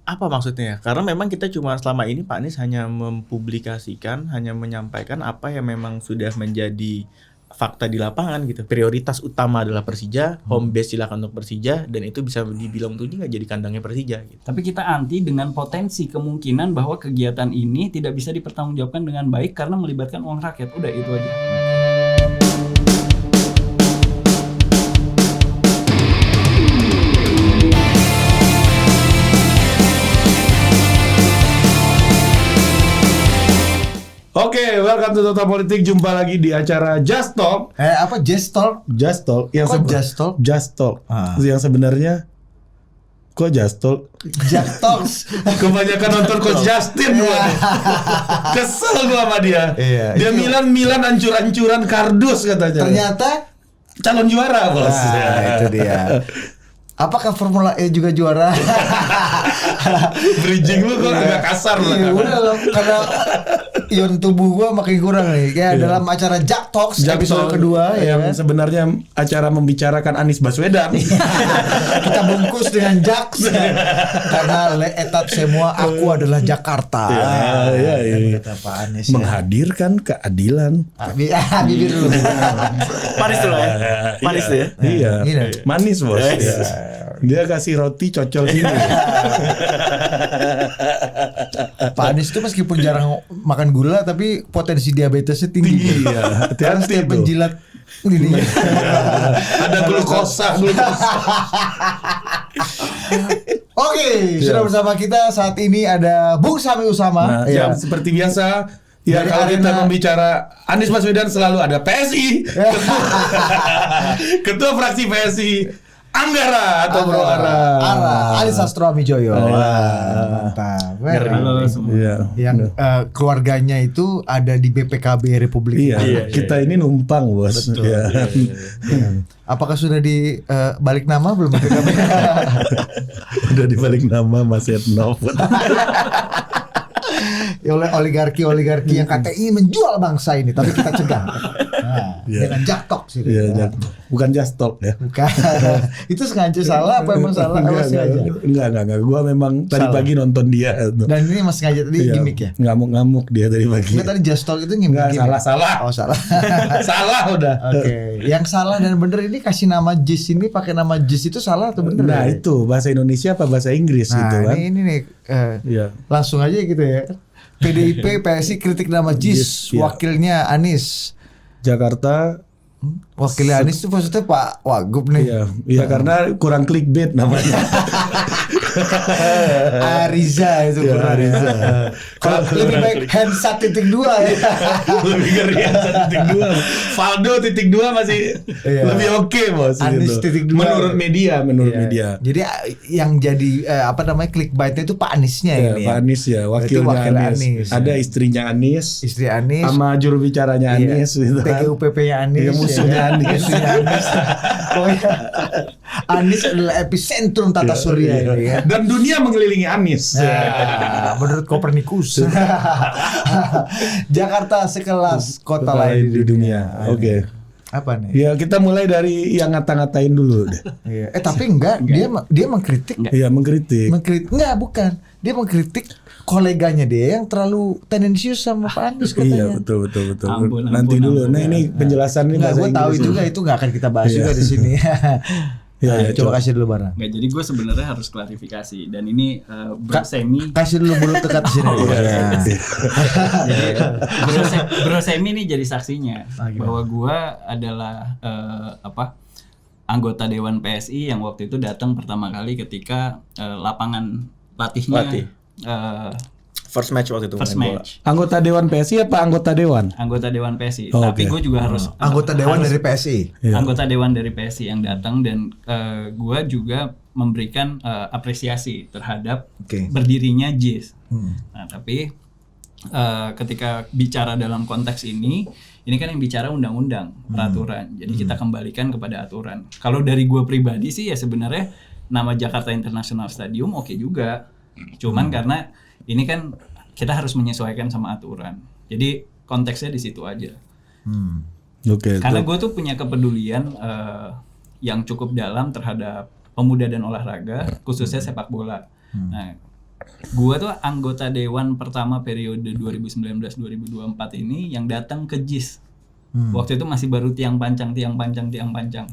Apa maksudnya? Karena memang kita cuma selama ini Pak Anies hanya mempublikasikan, hanya menyampaikan apa yang memang sudah menjadi fakta di lapangan gitu. Prioritas utama adalah Persija, home base silakan untuk Persija, dan itu bisa dibilang tuh nggak jadi kandangnya Persija gitu. Tapi kita anti dengan potensi kemungkinan bahwa kegiatan ini tidak bisa dipertanggungjawabkan dengan baik karena melibatkan uang rakyat. Udah itu aja. Oke, welcome to Total Politik. Jumpa lagi di acara Just Talk. Apa Just Talk? Just Talk. Kok Just Talk? Just Talk. Yang sebenarnya kok Just Talk? Just Talks. Kebanyakan nonton Coach Justin gua nih. Kesel gua sama dia. Iya, Dia itu. Milan ancur-ancuran kardus katanya. Ternyata calon juara, Bos. itu dia. Apakah Formula E juga juara? Bridging lu kok agak kasar lah. Iya, udah loh, karena ion tubuh gua makin kurang nih. Kayak dalam acara Jack Talks episode kedua yang ya kan? sebenarnya acara membicarakan Anies Baswedan. Kita bungkus dengan Jax karena le etat semua aku adalah Jakarta. Iya. Kata Pak Anies. Ya. Menghadirkan keadilan. Bibir dulu. Paris tuh ya. Paris tuh ya. Iya. Gini. Manis, Bos. Iya. Dia kasih roti cocol sini. Pak Anies itu meskipun jarang makan gula tapi potensi diabetesnya tinggi. Iya. Karena Hati-hati setiap tuh. menjilat ini. Ada glukosa. Oke, sudah bersama kita saat ini ada Bung Sami Usama. Nah, ya. yang seperti biasa. Ya, Dari kalau kita arena- membicara Anies Baswedan selalu ada PSI. Ketua fraksi PSI Anggara atau Bro Ara. Ali Sastro Amijoyo. Wah. Mantap. Halo semua. Iya. Yang keluarganya itu ada di BPKB Republik Iya, Indonesia. kita ini numpang, Bos. Betul. Iya. Apakah sudah di balik nama belum BPKB? Udah dibalik nama Mas Etnov. Oleh oligarki yang katanya ingin menjual bangsa ini, tapi kita cegah. Nah, Iya. dengan jaktok sih. Iya, bukan just talk ya. Bukan. Itu sengaja salah apa emang salah? Apa sengaja? Enggak. Gua memang tadi Salah. pagi nonton dia. Dan ini mas sengaja tadi Iya, gimmick ya? Ngamuk-ngamuk dia tadi pagi. Enggak, tadi just talk itu gimmick. Enggak, salah. Oh, salah. Salah udah. Oke. Yang salah dan bener ini kasih nama JIS ini pakai nama JIS itu salah atau bener? Nah, ya? itu bahasa Indonesia apa bahasa Inggris Nah, gitu kan. ini nih Iya. langsung aja gitu ya. PDIP PSI kritik nama JIS, Iya. wakilnya Anies. Jakarta. Wakilnya Anies itu maksudnya Pak Wagub nih. Iya karena kurang clickbait namanya. Ariza itu Iya, kurang. Ariza. Kalau lebih baik Hensa .2 ya. Lebih ngeri yang 1.2. Valdo .2 masih Iya. lebih oke, Bos. Anies gitu. 2. Menurut media. Iya. Jadi yang jadi clickbaitnya itu Pak Aniesnya Ya, ini. Pak ya. Anies ya, wakilnya wakil Anies. Anies, Ada ya. istrinya Anies, Istri Anies. sama juru bicaranya Iya. Anies gitu kan. TGUPP-nya Anies. Iya, musuhnya ya. Anies. Musuhnya Anies. Pokoknya Anies adalah epicentrum tata surya Iya. ini ya. Dan dunia mengelilingi Anies. Nah, menurut Kopernikus. Jakarta sekelas kota lain di dunia. Oke. Apa nih? Ya kita mulai dari yang ngata-ngatain dulu deh. Iya. Tapi enggak, dia mengkritik. Iya mengkritik. Enggak, bukan. Dia mengkritik koleganya dia yang terlalu tendensius sama Pak Anies katanya. Iya betul. Ampun, Nanti ampun, dulu. ampun. Nah ini penjelasan ini Enggak, bahasa gue tahu Inggris juga ini. itu nggak akan kita bahas Iya. juga di sini. Iya, Nah, coba coba. kasih dulu barang. Nggak, jadi gue sebenarnya harus klarifikasi dan ini Bro Semi. Kasih dulu mulut dekat sini. Iya. Jadi Bro Semi ini jadi saksinya gimana? bahwa gue adalah anggota Dewan PSI yang waktu itu datang pertama kali ketika lapangan latihnya Latih. First match waktu itu. first main bola. match. Anggota Dewan PSI apa anggota Dewan? Anggota Dewan PSI, Oh, tapi oke. gue juga harus Anggota dewan harus- dari PSI. Iya. anggota dewan dari PSI yang datang dan gue juga memberikan apresiasi terhadap Oke. berdirinya JIS. Hmm. Nah, tapi ketika bicara dalam konteks ini kan yang bicara undang-undang, peraturan. Jadi kita kembalikan kepada aturan. Kalau dari gue pribadi sih ya sebenarnya nama Jakarta International Stadium oke juga. Cuman karena ini kan kita harus menyesuaikan sama aturan. Jadi konteksnya di situ aja. Oke. Karena gue tuh punya kepedulian yang cukup dalam terhadap pemuda dan olahraga, khususnya sepak bola. Nah, Gua tuh anggota dewan pertama periode 2019-2024 ini yang datang ke JIS. Waktu itu masih baru tiang pancang.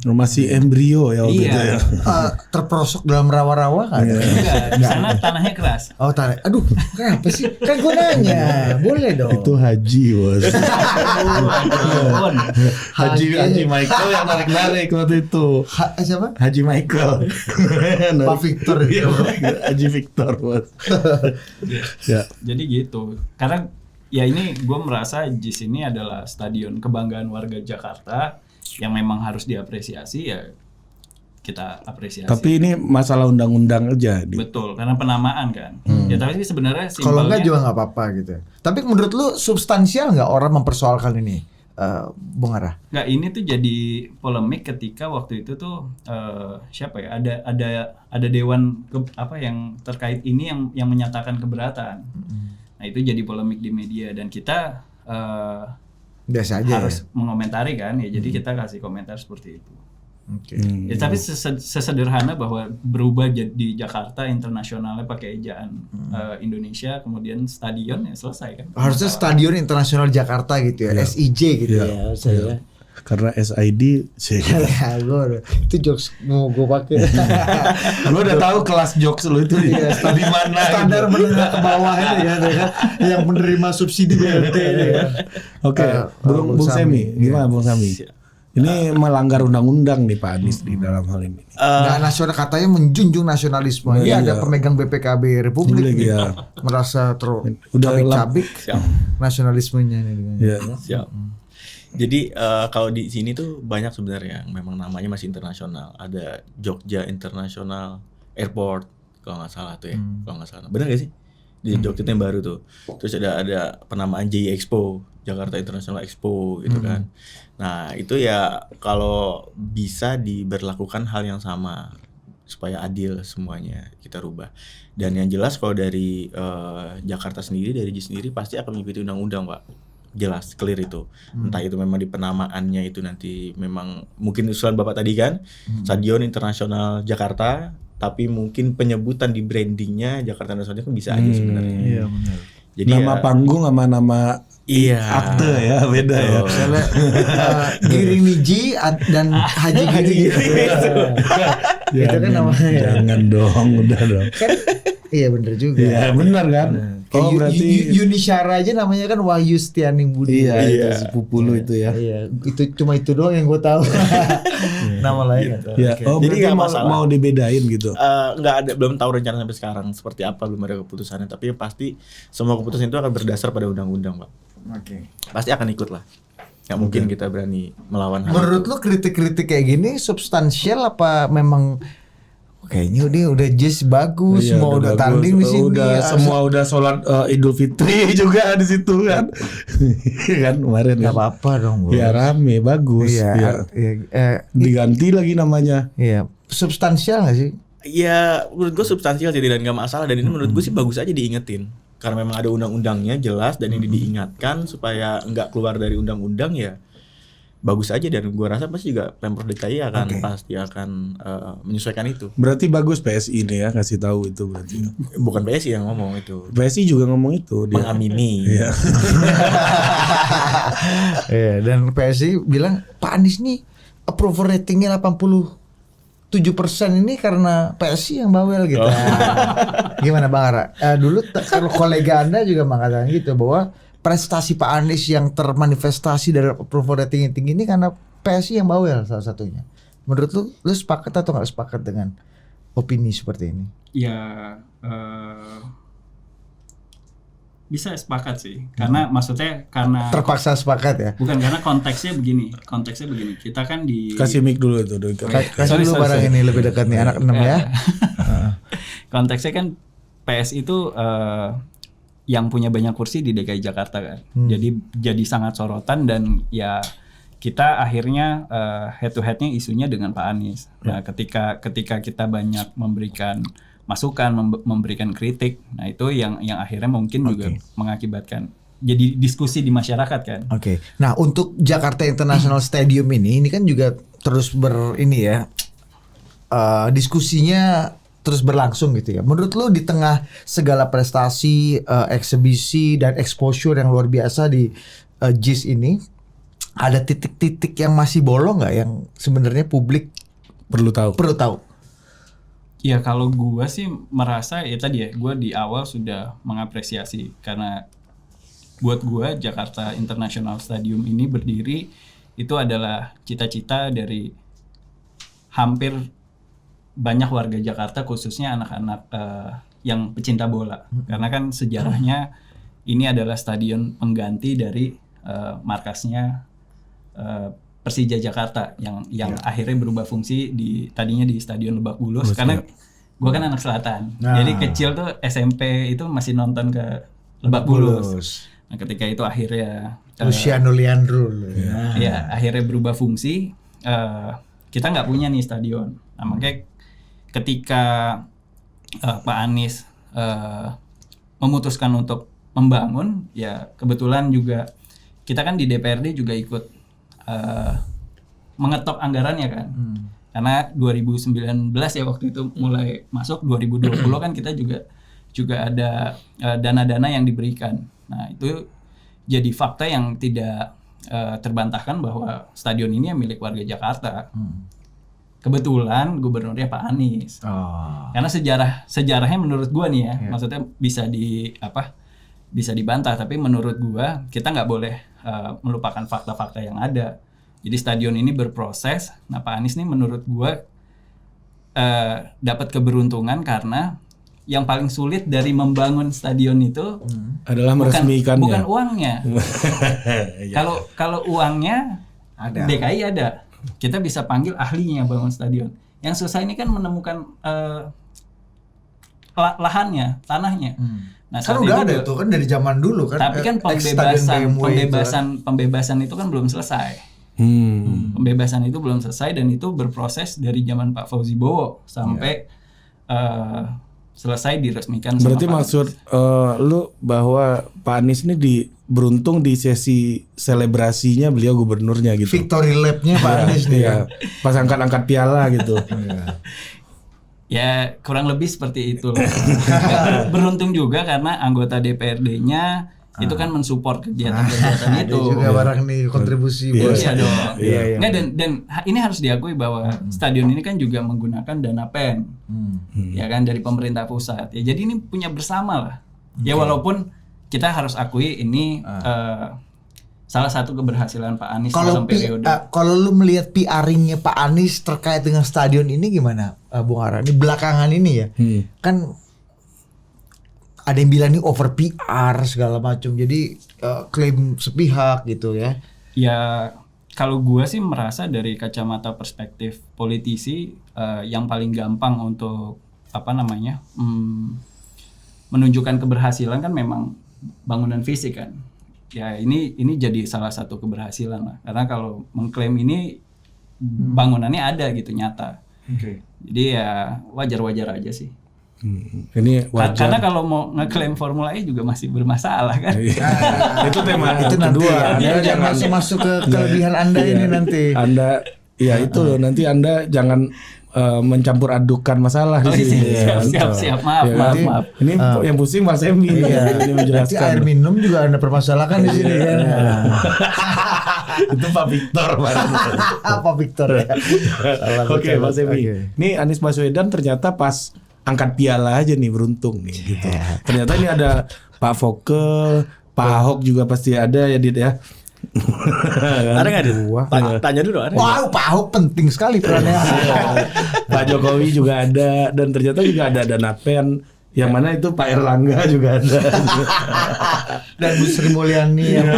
Masih embrio ya waktu itu Iya. ya. Terperosok dalam rawa-rawa kan? Enggak, di sana tanahnya keras. Oh tarik. Aduh, kenapa sih? Kan gue nanya. Boleh dong. Itu Haji bos. Ampun. Haji Michael yang narik waktu itu. Siapa? Haji Michael. Pak Victor. Iya, Haji Victor bos. Ya. Jadi gitu. Karena ya ini gue merasa JIS ini adalah stadion kebanggaan warga Jakarta yang memang harus diapresiasi, ya kita apresiasi. Tapi ini masalah undang-undang aja. Betul, karena penamaan kan. Ya tapi sebenarnya Kalau enggak simpelnya juga nggak apa-apa gitu. Tapi menurut lu substansial nggak orang mempersoalkan ini, Bung Ara? nggak, ini tuh jadi polemik ketika waktu itu tuh siapa ya, ada dewan yang terkait ini yang menyatakan keberatan. Nah itu jadi polemik di media dan kita Biasa aja. harus mengomentari kan ya, jadi kita kasih komentar seperti itu. Oke. Ya, tapi sesederhana bahwa berubah di Jakarta, internasionalnya pakai ejaan Indonesia, kemudian stadion ya selesai kan. Harusnya Stadion Internasional Jakarta gitu ya, SIJ gitu Iya. ya. Harusnya. Karena SID sih. Ya, itu jokes mau gue pakai. Gue udah tahu kelas jokes lu itu di mana. Standar menengah ke bawah ini kan, yang menerima subsidi BLT ya. Oke, Bung Semi, gimana Bung Sami? Ini melanggar undang-undang nih Pak Anies di dalam hal ini. Nggak nasional, katanya menjunjung nasionalisme. Ini ada pemegang BPKB Republik nih, ya. merasa Udah cabik-cabik nasionalismenya nih. Ya. Siap. Jadi kalau di sini tuh banyak sebenarnya yang memang namanya masih internasional. Ada Jogja International Airport kalau nggak salah tuh ya. Kalau nggak salah. Benar gak sih? Di Jogja itu yang baru tuh. Terus ada penamaan JI Expo, Jakarta International Expo gitu kan. Nah, itu ya kalau bisa diberlakukan hal yang sama supaya adil semuanya kita rubah. Dan yang jelas kalau dari Jakarta sendiri, dari JIS sendiri pasti akan mengikuti undang-undang, Pak. Jelas, clear itu. Entah itu memang di penamaannya itu nanti memang mungkin usulan Bapak tadi kan, Stadion Internasional Jakarta, tapi mungkin penyebutan di brandingnya Jakarta Internasional kan bisa aja sebenarnya. Iya benar. Jadi Nama panggung sama nama akte ya beda ya. Misalnya Giring Niji dan Haji Giring. Itu kan namanya. Jangan dong, udah dong. Kan iya benar juga. Iya benar kan. Oh berarti Yuni Syara aja namanya kan Wahyu Setianing Budi. iya itu sepupu lu itu ya. Iya, itu doang yang gue tahu. Nama lain nggak tahu. Ya, Oke. oh Jadi berarti nggak masalah. mau dibedain gitu. nggak ada, belum tahu rencana sampai sekarang seperti apa, belum ada keputusannya. Tapi pasti semua keputusan itu akan berdasar pada undang-undang, Pak. Oke. Pasti akan ikut lah. Nggak mungkin kita berani melawan hal Menurut itu. lu kritik-kritik kayak gini substansial apa memang kayaknya udah JIS bagus, Iya, semua udah bagus. tanding di sini. Udah semua udah sholat Idul Fitri juga di situ kan. Kan kemarin Gak kan. apa-apa dong, Bro. Ya rame bagus. Iya, Ya. Diganti lagi namanya. iya. Substansial gak sih? Ya menurut gue substansial jadi dan nggak masalah, dan ini menurut gue sih bagus aja diingetin karena memang ada undang-undangnya jelas dan ini diingatkan supaya nggak keluar dari undang-undang, ya bagus aja. Dan gue rasa pasti juga Pemprov DKI pasti akan menyesuaikan itu. Berarti bagus PSI ini ya kasih tahu itu berarti. Bukan PSI yang ngomong itu, PSI juga ngomong itu dia. mengamini. Iya. Iya, dan PSI bilang Pak Anies nih approval ratingnya 87% ini karena PSI yang bawel gitu. Gimana Bang Ara? Dulu kalau kolega Anda juga mengatakan gitu bahwa prestasi Pak Anies yang termanifestasi dari approval rating yang tinggi ini karena PSI yang bawel salah satunya. Menurut lu sepakat atau nggak sepakat dengan opini seperti ini? Ya bisa sepakat sih, karena maksudnya karena Terpaksa sepakat ya. bukan, karena konteksnya begini. Kita kan di Kasih mic dulu itu. Kasih Sorry, dulu barang ini lebih dekat nih anak 6 ya. konteksnya kan PS itu yang punya banyak kursi di DKI Jakarta kan. Jadi sangat sorotan, dan ya kita akhirnya head to headnya isunya dengan Pak Anies. Nah, ketika kita banyak memberikan masukan, memberikan kritik, nah itu yang akhirnya mungkin juga mengakibatkan jadi diskusi di masyarakat kan. Oke. Nah, untuk Jakarta International Stadium ini kan juga terus diskusinya terus berlangsung gitu ya. Menurut lu di tengah segala prestasi, eksibisi dan exposure yang luar biasa di JIS ini, ada titik-titik yang masih bolong nggak yang sebenarnya publik Perlu tahu. Ya kalau gua sih merasa ya tadi ya, gua di awal sudah mengapresiasi karena buat gua Jakarta International Stadium ini berdiri itu adalah cita-cita dari hampir banyak warga Jakarta, khususnya anak-anak yang pecinta bola. Karena kan sejarahnya ini adalah stadion pengganti dari markasnya Persija Jakarta yang akhirnya berubah fungsi tadinya di Stadion Lebak Bulus. Karena gua kan anak selatan. Jadi kecil tuh SMP itu masih nonton ke Lebak Bulus. Nah, ketika itu akhirnya Luciano Leandro. ya akhirnya berubah fungsi, kita nggak punya nih stadion. Nah, makanya ketika Pak Anies memutuskan untuk membangun, ya kebetulan juga kita kan di DPRD juga ikut mengetok anggarannya kan. Karena 2019 ya waktu itu mulai masuk, 2020 kan kita juga ada dana-dana yang diberikan. Nah, itu jadi fakta yang tidak terbantahkan bahwa stadion ini milik warga Jakarta. Kebetulan gubernurnya Pak Anies. Karena sejarahnya menurut gua nih ya, maksudnya bisa dibantah, tapi menurut gua kita nggak boleh melupakan fakta-fakta yang ada. Jadi stadion ini berproses. Nah, Pak Anies nih menurut gua dapat keberuntungan karena yang paling sulit dari membangun stadion itu adalah meresmikannya. Bukan uangnya. Kalau uangnya ada. DKI ada. Kita bisa panggil ahlinya bangun stadion. Yang susah ini kan menemukan lahannya, tanahnya. Nah, kan udah ada tuh kan dari zaman dulu kan. Tapi kan pembebasan itu kan belum selesai. Pembebasan itu belum selesai dan itu berproses dari zaman Pak Fauzi Bowo sampai selesai diresmikan. Berarti maksud lu bahwa Pak Anies ini beruntung di sesi selebrasinya beliau gubernurnya gitu. Victory lap-nya Pak Anies nih. Iya. Pas angkat-angkat piala gitu. Ya kurang lebih seperti itu. Beruntung juga karena anggota DPRD-nya itu kan mensupport kegiatan-kegiatan itu. Ada juga barang nih kontribusi buat Iya dong. Iya. Nggak, dan ini harus diakui bahwa stadion ini kan juga menggunakan dana PEN. Ya kan dari pemerintah pusat. Ya jadi ini punya bersama lah. Ya walaupun kita harus akui ini salah satu keberhasilan Pak Anies dalam periode. Kalau lu melihat PR-nya Pak Anies terkait dengan stadion ini gimana, Bung Ara? Ini belakangan ini ya. Kan ada yang bilang ini over PR segala macam. Jadi klaim sepihak gitu ya. Ya kalau gua sih merasa dari kacamata perspektif politisi yang paling gampang untuk menunjukkan keberhasilan kan memang bangunan fisik kan. Ya ini jadi salah satu keberhasilan lah. Karena kalau mengklaim ini bangunannya ada gitu nyata. Jadi ya wajar-wajar aja sih. Ini wajar. Karena kalau mau ngeklaim Formula E juga masih bermasalah kan. Itu tema itu nanti kedua. Anda jangan masuk ke kelebihan Anda ini nanti. Anda ya itu loh, nanti Anda jangan mencampur adukan masalah di sini. Siap. Maaf. Ini yang pusing Mas Emi ini Nanti air minum juga Anda permasalahkan di sini kan. Itu Pak Victor. Pak Victor ya. Oke, Mas Emi. Ini Anies Baswedan ternyata pas angkat piala aja nih beruntung nih gitu. Ternyata ini ada Pak Foke, Pak Ahok juga pasti ada ya Dit ya. Ada nggak Dit? Tanya dulu ada. Wow, Pak Ahok penting sekali perannya. Pak Jokowi juga ada dan ternyata juga ada dana PEN. Yang mana itu Pak Erlangga juga ada. Dan Bu Sri Mulyani yang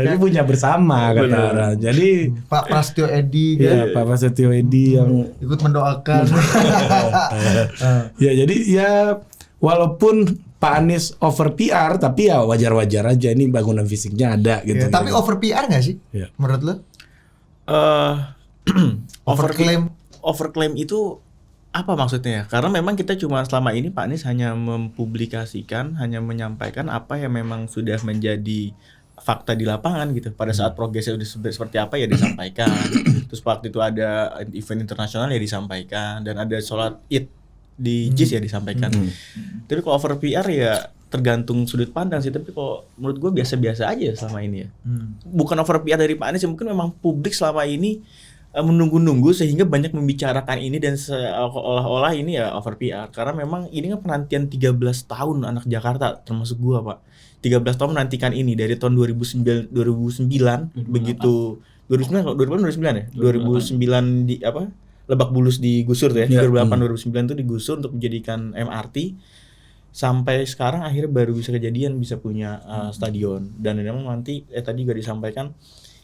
ini punya bersama kata orang. Jadi Pak Prasetyo Edi ya, Pak Prasetyo Edi yang ikut mendoakan. Ya jadi ya walaupun Pak Anies over PR tapi ya wajar-wajar aja, ini bangunan fisiknya ada gitu. Ya, tapi over PR nggak sih? Ya. Menurut lo? Overclaim itu apa maksudnya ya? Karena memang kita cuma selama ini Pak Anies hanya mempublikasikan, hanya menyampaikan apa yang memang sudah menjadi fakta di lapangan gitu. Pada saat progresnya seperti apa ya disampaikan. Terus waktu itu ada event internasional ya disampaikan, dan ada sholat Id di JIS ya disampaikan. Tapi kalau over PR ya tergantung sudut pandang sih. Tapi kalau menurut gue biasa-biasa aja selama ini ya. Bukan over PR dari Pak Anies, mungkin memang publik selama ini menunggu-nunggu sehingga banyak membicarakan ini dan seolah-olah ini ya over PR. Karena memang ini kan penantian 13 tahun anak Jakarta termasuk gua, Pak. 13 tahun menantikan ini dari tahun 2009 begitu 2009 ya? 2009 di apa? Lebak Bulus digusur tuh ya. 2008 2009 itu digusur untuk menjadikan MRT. Sampai sekarang akhirnya baru bisa kejadian bisa punya stadion. Dan memang nanti tadi juga disampaikan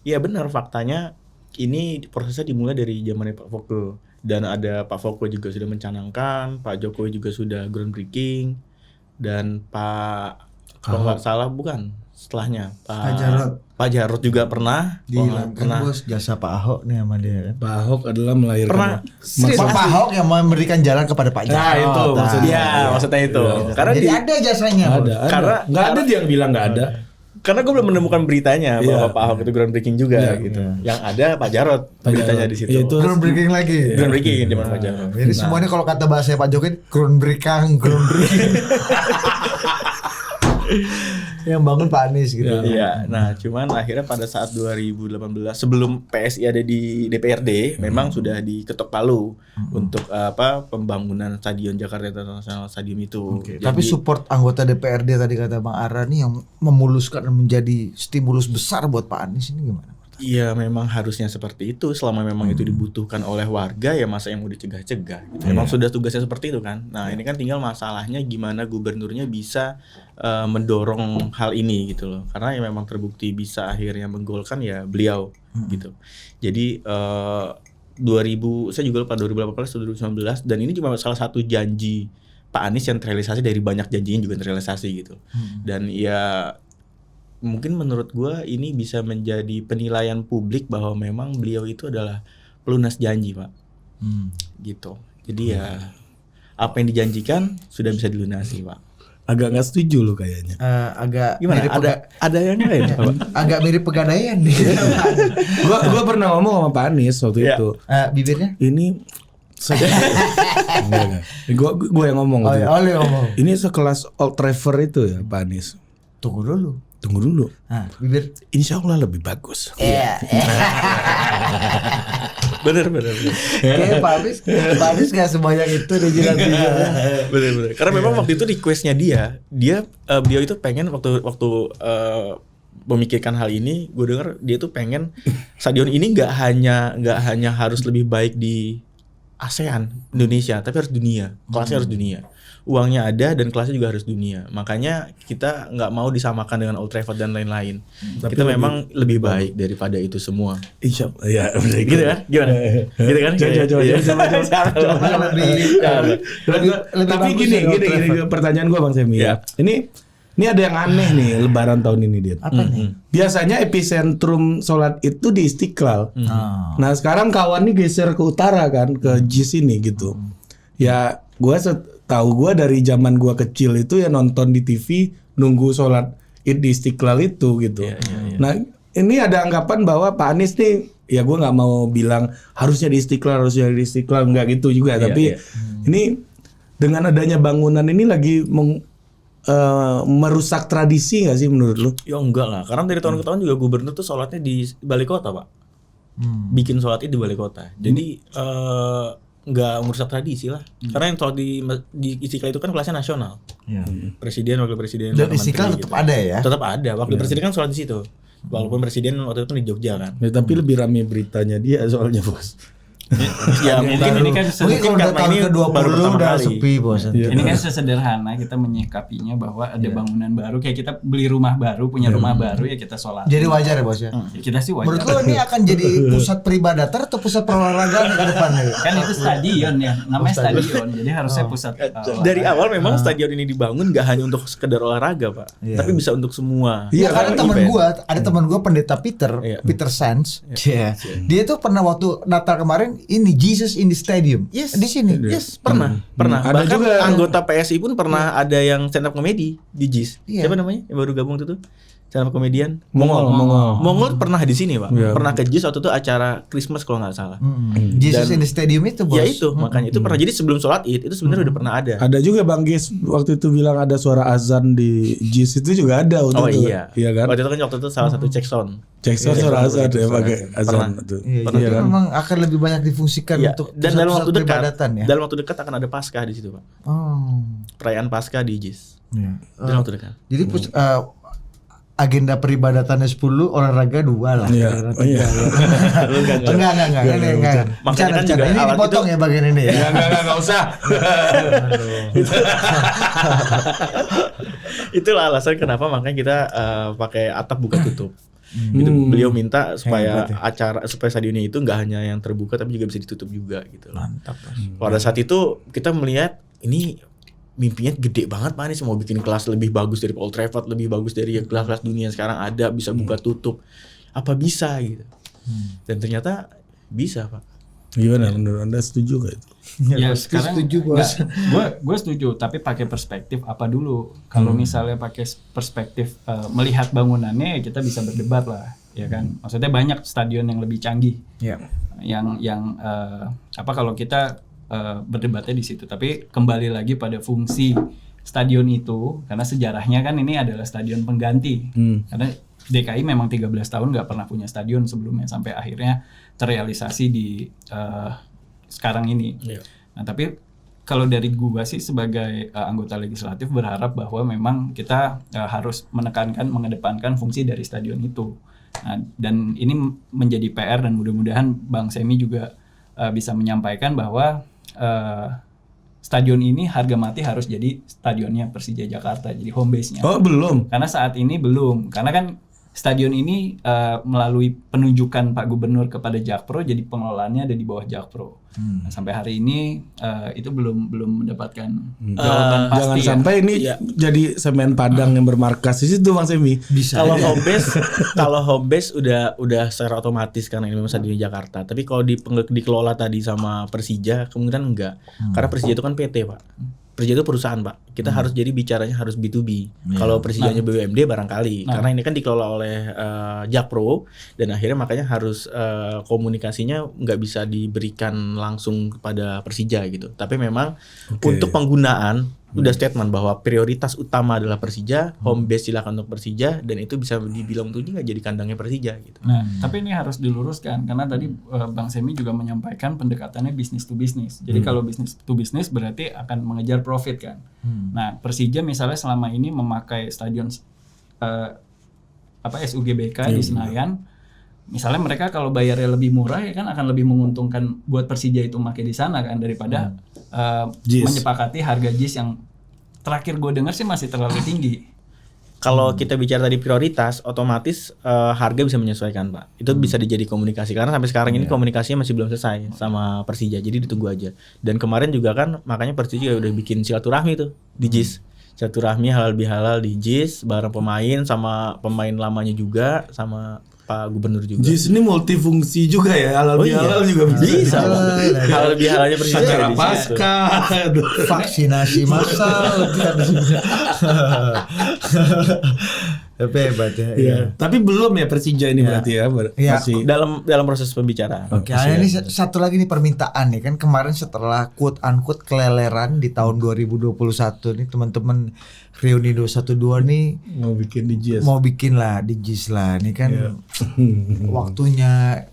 ya benar faktanya ini prosesnya dimulai dari zamannya Pak Foke dan ada Pak Foke juga sudah mencanangkan, Pak Jokowi juga sudah groundbreaking dan Pak kalau nggak salah bukan setelahnya Pak Jarod juga pernah Bos jasa Pak Ahok nih sama dia kan. Pak Ahok adalah melahirkan. Pak Ahok yang memberikan jalan kepada Pak Jarod. Nah, itu maksudnya. Iya, maksudnya itu. Karena jadi ada jasanya. Ada. Karena nggak ada dia yang bilang nggak ada. Karena gue belum menemukan beritanya bahwa Pak Ahok itu groundbreaking juga gitu. Yang ada Pak Jarod beritanya di situ. Itu Groundbreaking lagi. Groundbreaking zaman Pak Jarod. Jadi semuanya kalau kata bahasa Pak Jokowi groundbreaking. Yang bangun Pak Anies gitu. Iya. Nah, cuman akhirnya pada saat 2018 sebelum PSI ada di DPRD, memang sudah diketok palu untuk pembangunan Stadion Jakarta International Stadium itu. Jadi, tapi support anggota DPRD tadi kata Bang Ara nih yang memuluskan dan menjadi stimulus besar buat Pak Anies ini gimana? Iya memang harusnya seperti itu selama memang itu dibutuhkan oleh warga ya masa yang mau dicegah-cegah gitu. Memang sudah tugasnya seperti itu kan. Nah ini kan tinggal masalahnya gimana gubernurnya bisa mendorong hal ini gitu loh. Karena ya memang terbukti bisa akhirnya menggolkan ya beliau gitu. Jadi 2000 saya juga lupa 2018 atau 2019 dan ini cuma salah satu janji Pak Anies yang terrealisasi dari banyak janjinya juga terrealisasi gitu. Dan ya mungkin menurut gue ini bisa menjadi penilaian publik bahwa memang beliau itu adalah pelunas janji Pak gitu. Jadi ya apa yang dijanjikan sudah bisa dilunasi Pak. Agak nggak setuju lo kayaknya. Agak Gimana? mirip Ada yang lain Pak? agak mirip pegadaian nih. Gua pernah ngomong sama Pak Anies waktu itu. Bibirnya? Ini saya enggak. Gua yang ngomong gitu. Oleh ngomong. Ini sekelas Old Traver itu ya Pak Anies. Tunggu dulu. Bibir. Insya Allah lebih bagus. Bener. Kayak Pak Anies gak sebanyak itu di jilat bibirnya. Bener. Karena memang waktu itu requestnya beliau itu pengen waktu memikirkan hal ini, gue dengar dia tuh pengen stadion ini nggak hanya harus lebih baik di ASEAN Indonesia, tapi harus dunia, kelasnya harus dunia. Uangnya ada dan kelasnya juga harus dunia. Makanya kita nggak mau disamakan dengan Old Trafford dan lain-lain. Kita memang lebih baik daripada itu semua. Insya Allah. Ya, gitu kan? Gimana? Gitu kan? Coba lebih Tapi gini pertanyaan gua Bang Semi ya. Ini ada yang aneh nih Lebaran tahun ini dia. Apa nih? Biasanya epicentrum sholat itu di Istiqlal. Nah sekarang kawan nih geser ke utara kan ke JIS ini gitu. Ya gua tahu gue dari zaman gue kecil itu ya nonton di TV nunggu sholat id di Istiqlal itu gitu. Nah ini ada anggapan bahwa Pak Anies nih ya gue nggak mau bilang harusnya di Istiqlal nggak gitu juga. Tapi ini dengan adanya bangunan ini lagi merusak tradisi nggak sih menurut lu? Ya enggak lah, karena dari tahun ke tahun juga gubernur tuh sholatnya di balai kota Pak. Bikin sholat id di balai kota. Jadi nggak merusak tradisi lah. Karena yang sholat di Istiqlal itu kan kelasnya nasional. Presiden, wakil presiden, dan Istiqlal tetap ada ya? Tetap ada. Wakil presiden kan sholat di situ. Walaupun presiden waktu itu di Jogja kan. Ya, tapi lebih ramai beritanya dia soalnya bos. Ya mungkin ini kan mungkin kalau tahun ke-20 udah sepi bos. Ini kan sesederhana kita menyikapinya bahwa ada bangunan baru kayak kita beli rumah baru, punya rumah baru ya kita sholat. Jadi wajar ya bos ya. Kita sih wajar. Menurut lo ini akan jadi pusat peribadatan atau pusat perolahragaan ke depan ya? Kan itu stadion ya, namanya stadion. Jadi harusnya pusat dari awal memang stadion ini dibangun gak hanya untuk sekedar olahraga Pak, tapi bisa untuk semua. Iya karena teman gua pendeta Peter Sands. Dia tuh pernah waktu Natal kemarin ini Jesus in the Stadium. Yes. Di sini. Yes, pernah. Ada Bahkan juga anggota PSI pun pernah ada yang stand up comedy di JIS. Siapa namanya? Yang baru gabung itu tuh. stand up comedian Mongol pernah di sini Pak. Iya. Pernah ke JIS waktu itu acara Christmas kalau nggak salah. Jesus Dan- in the Stadium itu bos. Ya itu makanya itu pernah, jadi sebelum sholat Id itu sebenarnya udah pernah ada. Ada juga Bang Gis waktu itu bilang ada suara azan di JIS itu juga ada waktu Oh itu. iya. Iya kan? Waktu itu salah satu check sound. Cek suara azan ya pakai azan Pernah. itu. Iya, Pernah jadi kan? memang akan lebih banyak difungsikan Iya. untuk Dan dalam waktu dekat, peribadatan ya. dalam waktu dekat akan ada Paskah di situ Pak. Oh. Perayaan Paskah di JIS. Iya. Dalam waktu dekat. Jadi agenda peribadatannya 10, olahraga 2 lah. Iya. Oh iya. Enggak. Makanya kan juga Ini alat dipotong itu- ya bagian ini ya. Enggak usah. Itulah alasan kenapa makanya kita pakai atap buka tutup. Gitu. Beliau minta supaya supaya stadionnya itu nggak hanya yang terbuka tapi juga bisa ditutup juga gitu loh. Mantap. Pada saat itu kita melihat ini mimpinya gede banget Pak Anies, mau bikin kelas lebih bagus dari Old Trafford, lebih bagus dari kelas-kelas dunia sekarang ada, bisa buka tutup. Apa bisa gitu. Dan ternyata bisa Pak. Gimana menurut Anda, setuju gak itu? Ya sekarang setuju, Bos. Gue setuju, tapi pakai perspektif apa dulu? Kalau misalnya pakai perspektif melihat bangunannya, ya kita bisa berdebat lah, ya kan? Maksudnya banyak stadion yang lebih canggih, Iya. yang apa kalau kita berdebatnya di situ. Tapi kembali lagi pada fungsi stadion itu, karena sejarahnya kan ini adalah stadion pengganti. Karena DKI memang 13 tahun nggak pernah punya stadion sebelumnya sampai akhirnya terrealisasi di sekarang ini. Iya. Nah tapi kalau dari gua sih sebagai anggota legislatif berharap bahwa memang kita harus menekankan, mengedepankan fungsi dari stadion itu. Nah, dan ini menjadi PR dan mudah-mudahan Bang Semi juga bisa menyampaikan bahwa stadion ini harga mati harus jadi stadionnya Persija Jakarta, jadi home base-nya. Oh belum. Karena saat ini belum, karena kan stadion ini melalui penunjukan Pak Gubernur kepada Jakpro, jadi pengelolaannya ada di bawah Jakpro. Nah, sampai hari ini itu belum mendapatkan jawaban pasti. Jangan ya. sampai ini jadi semen Padang yang bermarkas di situ Bang Semi. Bisa. Kalau home base udah secara otomatis karena ini memang stadion di Jakarta. Tapi kalau dikelola tadi sama Persija kemungkinan enggak. Karena Persija itu kan PT Pak. Persija itu perusahaan Pak. Kita harus jadi bicaranya harus B2B. Kalau Persijanya BUMD barangkali. Karena ini kan dikelola oleh Jakpro dan akhirnya makanya harus komunikasinya nggak bisa diberikan langsung kepada Persija gitu. Tapi memang untuk penggunaan udah statement bahwa prioritas utama adalah Persija, home base silakan untuk Persija dan itu bisa dibilang untuk nggak jadi kandangnya Persija gitu. Nah, tapi ini harus diluruskan karena tadi Bang Semi juga menyampaikan pendekatannya bisnis to bisnis. Jadi kalau bisnis to bisnis berarti akan mengejar profit kan. Nah, Persija misalnya selama ini memakai stadion SUGBK di Senayan. Misalnya mereka kalau bayarnya lebih murah ya kan akan lebih menguntungkan buat Persija itu pakai di sana kan daripada menyepakati harga JIS yang terakhir gue dengar sih masih terlalu tinggi. Kalau kita bicara tadi prioritas, otomatis harga bisa menyesuaikan Pak. Itu bisa dijadi komunikasi karena sampai sekarang ini komunikasinya masih belum selesai sama Persija. Jadi ditunggu aja. Dan kemarin juga kan makanya Persija udah bikin silaturahmi tuh di JIS. Silaturahmi halal bihalal di JIS bareng pemain sama pemain lamanya juga sama Pak Gubernur juga. JIS ini multifungsi juga ya, halal bihalal juga bisa. Halal bihalalnya Persija Acara di situ. Paskah. Vaksinasi massal. Hebat ya. Iya. Tapi belum ya Persija ini berarti ya, Iya. masih. Dalam proses pembicaraan. Oke, ini satu lagi nih permintaan nih kan kemarin setelah quote unquote keleleran di tahun 2021 nih teman-teman reuni 212 nih mau bikin di JIS. mau bikin lah di JIS lah nih kan waktunya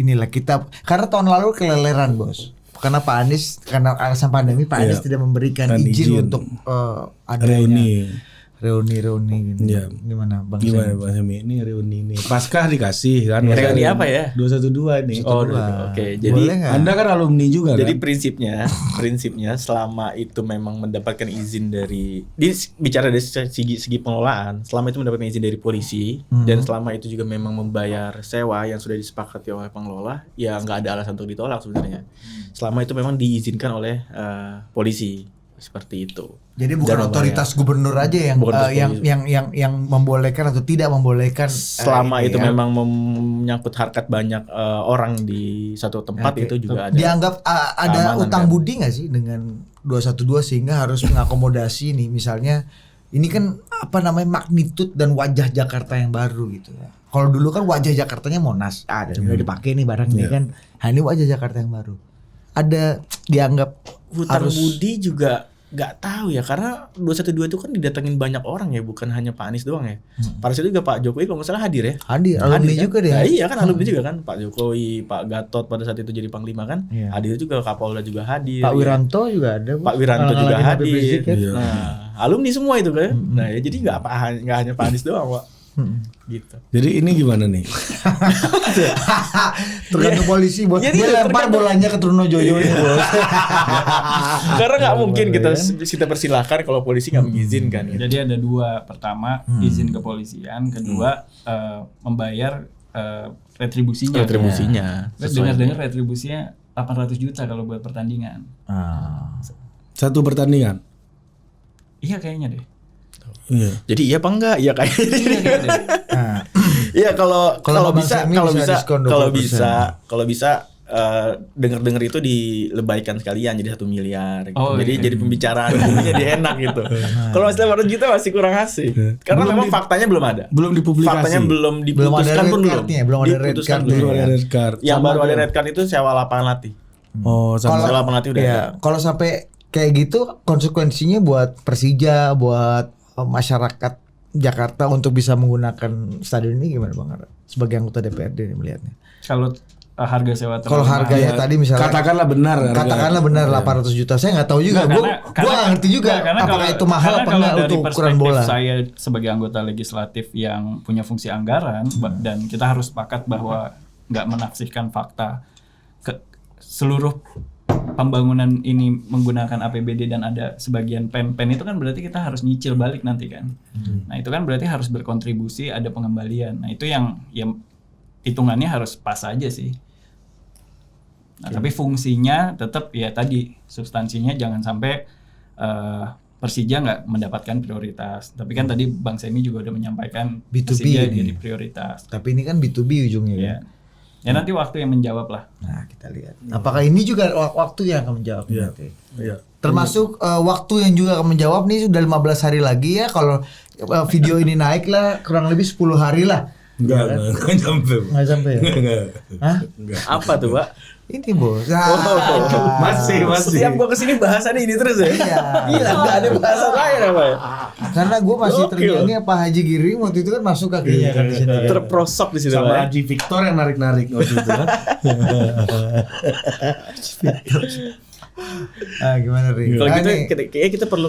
inilah kita karena tahun lalu keleleran bos karena Pak Anies karena alasan pandemi Pak Anies tidak memberikan Dan izin. izin untuk adanya reuni gitu. Iya. Gimana Bang Gimana Sam? Bang Semi? Ini reuni nih. Paskah dikasih kan. Reuni apa ya? 212 nih. Oh, oke. Jadi Boleh nggak? Anda kan alumni juga Jadi kan? prinsipnya selama itu memang mendapatkan izin dari bicara dari segi pengelolaan, selama itu mendapatkan izin dari polisi dan selama itu juga memang membayar sewa yang sudah disepakati oleh pengelola, ya nggak ada alasan untuk ditolak sebenarnya. Selama itu memang diizinkan oleh polisi seperti itu. Jadi bukan Dan otoritas gubernur aja yang Bukan yang membolehkan atau tidak membolehkan selama ini itu ya. memang menyangkut harkat banyak orang di satu tempat Oke. itu juga ada. Dianggap ada keamanan, utang kan? budi nggak sih dengan 212 sehingga harus mengakomodasi nih misalnya ini kan apa namanya magnitud dan wajah Jakarta yang baru gitu ya. Kalau dulu kan wajah Jakartanya Monas, ada udah dipakai nih barang ini kan. Nah, ini wajah Jakarta yang baru. Ada dianggap Hutang harus budi juga nggak tahu ya, karena 212 itu kan didatengin banyak orang ya, bukan hanya Pak Anies doang ya. Pada saat itu juga Pak Jokowi kalau nggak salah hadir ya. hadir, alumni kan? juga deh. Nah, iya kan alumni juga kan, Pak Jokowi, Pak Gatot pada saat itu jadi panglima kan. Iya. Hadir juga, Kapolda juga hadir. Pak ya. Wiranto juga ada. Bu. Pak Wiranto juga Ngalangin Habib hadir. Rizik kan. Nah, alumni semua itu kan. Nah, ya jadi nggak hanya Pak Anies doang, Pak. Gitu. Jadi ini gimana nih? Tergantung polisi bos. Jadi Dia lempar bolanya ke Trunojoyo ini bos. Karena nggak mungkin kita persilahkan kalau polisi nggak mengizinkan. Gitu. Jadi ada dua, pertama izin kepolisian, kedua membayar retribusinya. Retribusinya. Dengar-dengar retribusinya 800 juta kalau buat pertandingan. Satu pertandingan. Iya kayaknya deh. Iya. Jadi iya apa enggak? Iya kayaknya. Iya kayaknya deh. Nah, Iya kalau Bang bisa Semi kalau bisa bisa diskon 20%. kalau bisa dengar-dengar itu dilebaikan sekalian jadi 1 miliar gitu. Oh, Jadi iya. jadi pembicaraan jadi enak gitu. Kalau masih 800 juta masih kurang asik. Karena Belum memang faktanya belum ada. Belum dipublikasi. Faktanya belum Belum ada diputuskan red pun belum. card-nya, belum ada red Diputuskan card-nya. Belum belum. ada red card. Yang Sama baru ada kayak- red card itu sewa lapangan latih. Oh, sama. Sewa lapangan latih udah ya, ada. kalau sampai kayak gitu konsekuensinya buat Persija, buat masyarakat Jakarta untuk bisa menggunakan stadion ini gimana Bang Ara? Sebagai anggota DPRD nih melihatnya. Kalau harga sewa Kalau terlalu harganya Ya, tadi misalnya katakanlah benar. harga. katakanlah benar 800 juta. Saya nggak tahu juga. Gue nggak ngerti juga apakah itu mahal apa enggak untuk ukuran bola. Saya sebagai anggota legislatif yang punya fungsi anggaran dan kita harus sepakat bahwa nggak menafsirkan fakta ke seluruh pembangunan ini menggunakan APBD dan ada sebagian pen itu kan berarti kita harus nyicil balik nanti kan. Nah itu kan berarti harus berkontribusi, ada pengembalian. Nah itu yang hitungannya harus pas aja sih. Nah, tapi fungsinya tetap ya tadi, substansinya jangan sampai Persija nggak mendapatkan prioritas. Tapi kan tadi Bang Semi juga udah menyampaikan B2B Persija ini. jadi prioritas. Tapi ini kan B2B ujungnya Ya. kan. Ya nanti waktu yang menjawab lah. Nah kita lihat. Apakah ini juga waktu yang akan menjawab? Iya. nanti? Iya. Termasuk waktu yang juga akan menjawab nih sudah 15 hari lagi ya kalau video ini naik lah kurang lebih 10 hari lah. Enggak nyampe. Nggak sampai ya? Enggak. Hah? Apa tuh, Pak? Ini bos. Masih. Setiap gua kesini bahasannya ini terus ya. Iya. Gila, nggak ada bahasan lain apa ya? Karena gue masih Gokil. ternyangnya Pak Haji Giring waktu itu kan masuk kakinya kan di sini. kan. Terprosok di situ, Pak. Sama ya. Haji Victor yang narik-narik waktu itu kan. Ah gimana Ri? Kalau Ah, gitu nih. kayaknya kita perlu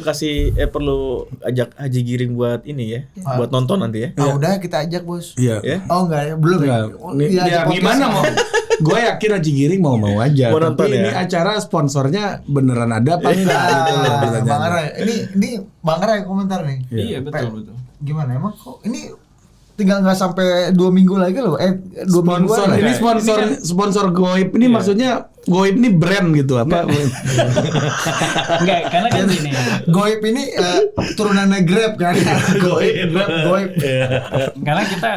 perlu ajak Haji Giring buat ini ya, buat nonton nanti ya. Ah, udah kita ajak bos. Iya. Ya. Oh enggak ya, belum ya? Nih, Iya, ya ajak podcast. gimana mau? Gue yakin Haji Giring mau aja. Mau nonton Tapi ya? ini acara sponsornya beneran ada apa enggak? Gitu loh Ah, pertanyaannya. Bang Ara, ini Bang Ara yang komentar nih. Iya betul. Gimana emang kok ini tinggal nggak sampai 2 minggu lagi loh. 2 mingguan. Sponsor lah. ini sponsor Ini sponsor Goib ini maksudnya Goib ini brand gitu apa? Enggak, karena kan gini. Goib ini turunannya Grab kan. Goib. Karena kita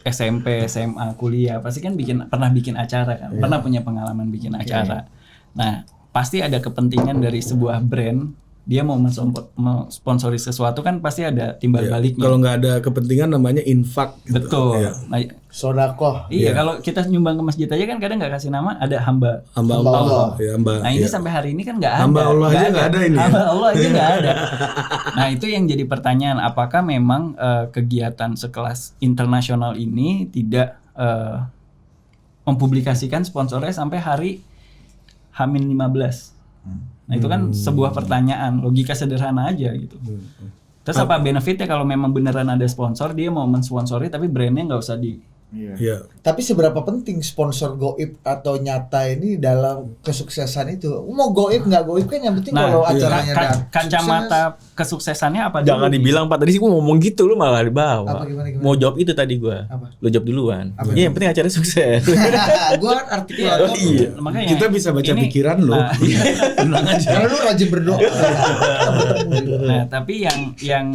SMP, SMA, kuliah pasti kan pernah bikin acara kan, pernah punya pengalaman bikin acara. Nah, pasti ada kepentingan dari sebuah brand, dia mau mensponsori sesuatu kan pasti ada timbal baliknya. Kalau nggak ada kepentingan namanya infak. Gitu. Betul. Iya. Nah, Sodakoh. iya kalau kita nyumbang ke masjid aja kan kadang nggak kasih nama, ada hamba Allah. Ya, hamba. Nah ini Iya. sampai hari ini kan nggak ada. Hamba Allah aja nggak ada ini ya? Hamba Allah aja nggak ada. Nah itu yang jadi pertanyaan, apakah memang kegiatan sekelas internasional ini tidak mempublikasikan sponsornya sampai hari H-15? Nah itu kan sebuah pertanyaan, logika sederhana aja gitu. Terus apa benefitnya kalau memang beneran ada sponsor, dia mau mensponsori tapi brandnya nggak usah di. Iya. Tapi seberapa penting sponsor goib atau nyata ini dalam kesuksesan itu? Mau goib nggak goib kan yang penting kalau acaranya ada kacamata kesuksesannya apa? Jangan dulu? dibilang Pak, tadi sih gua ngomong gitu lu malah dibawa. Apa, gimana? Mau jawab itu tadi gua. Apa? Lu jawab duluan. Apa Iya, yang penting acaranya sukses. Gue kan artikulator. Iya. Makanya Kita bisa baca ini- pikiran loh. Nah, Tenang aja. Karena lu rajin berdoa. nah, tapi yang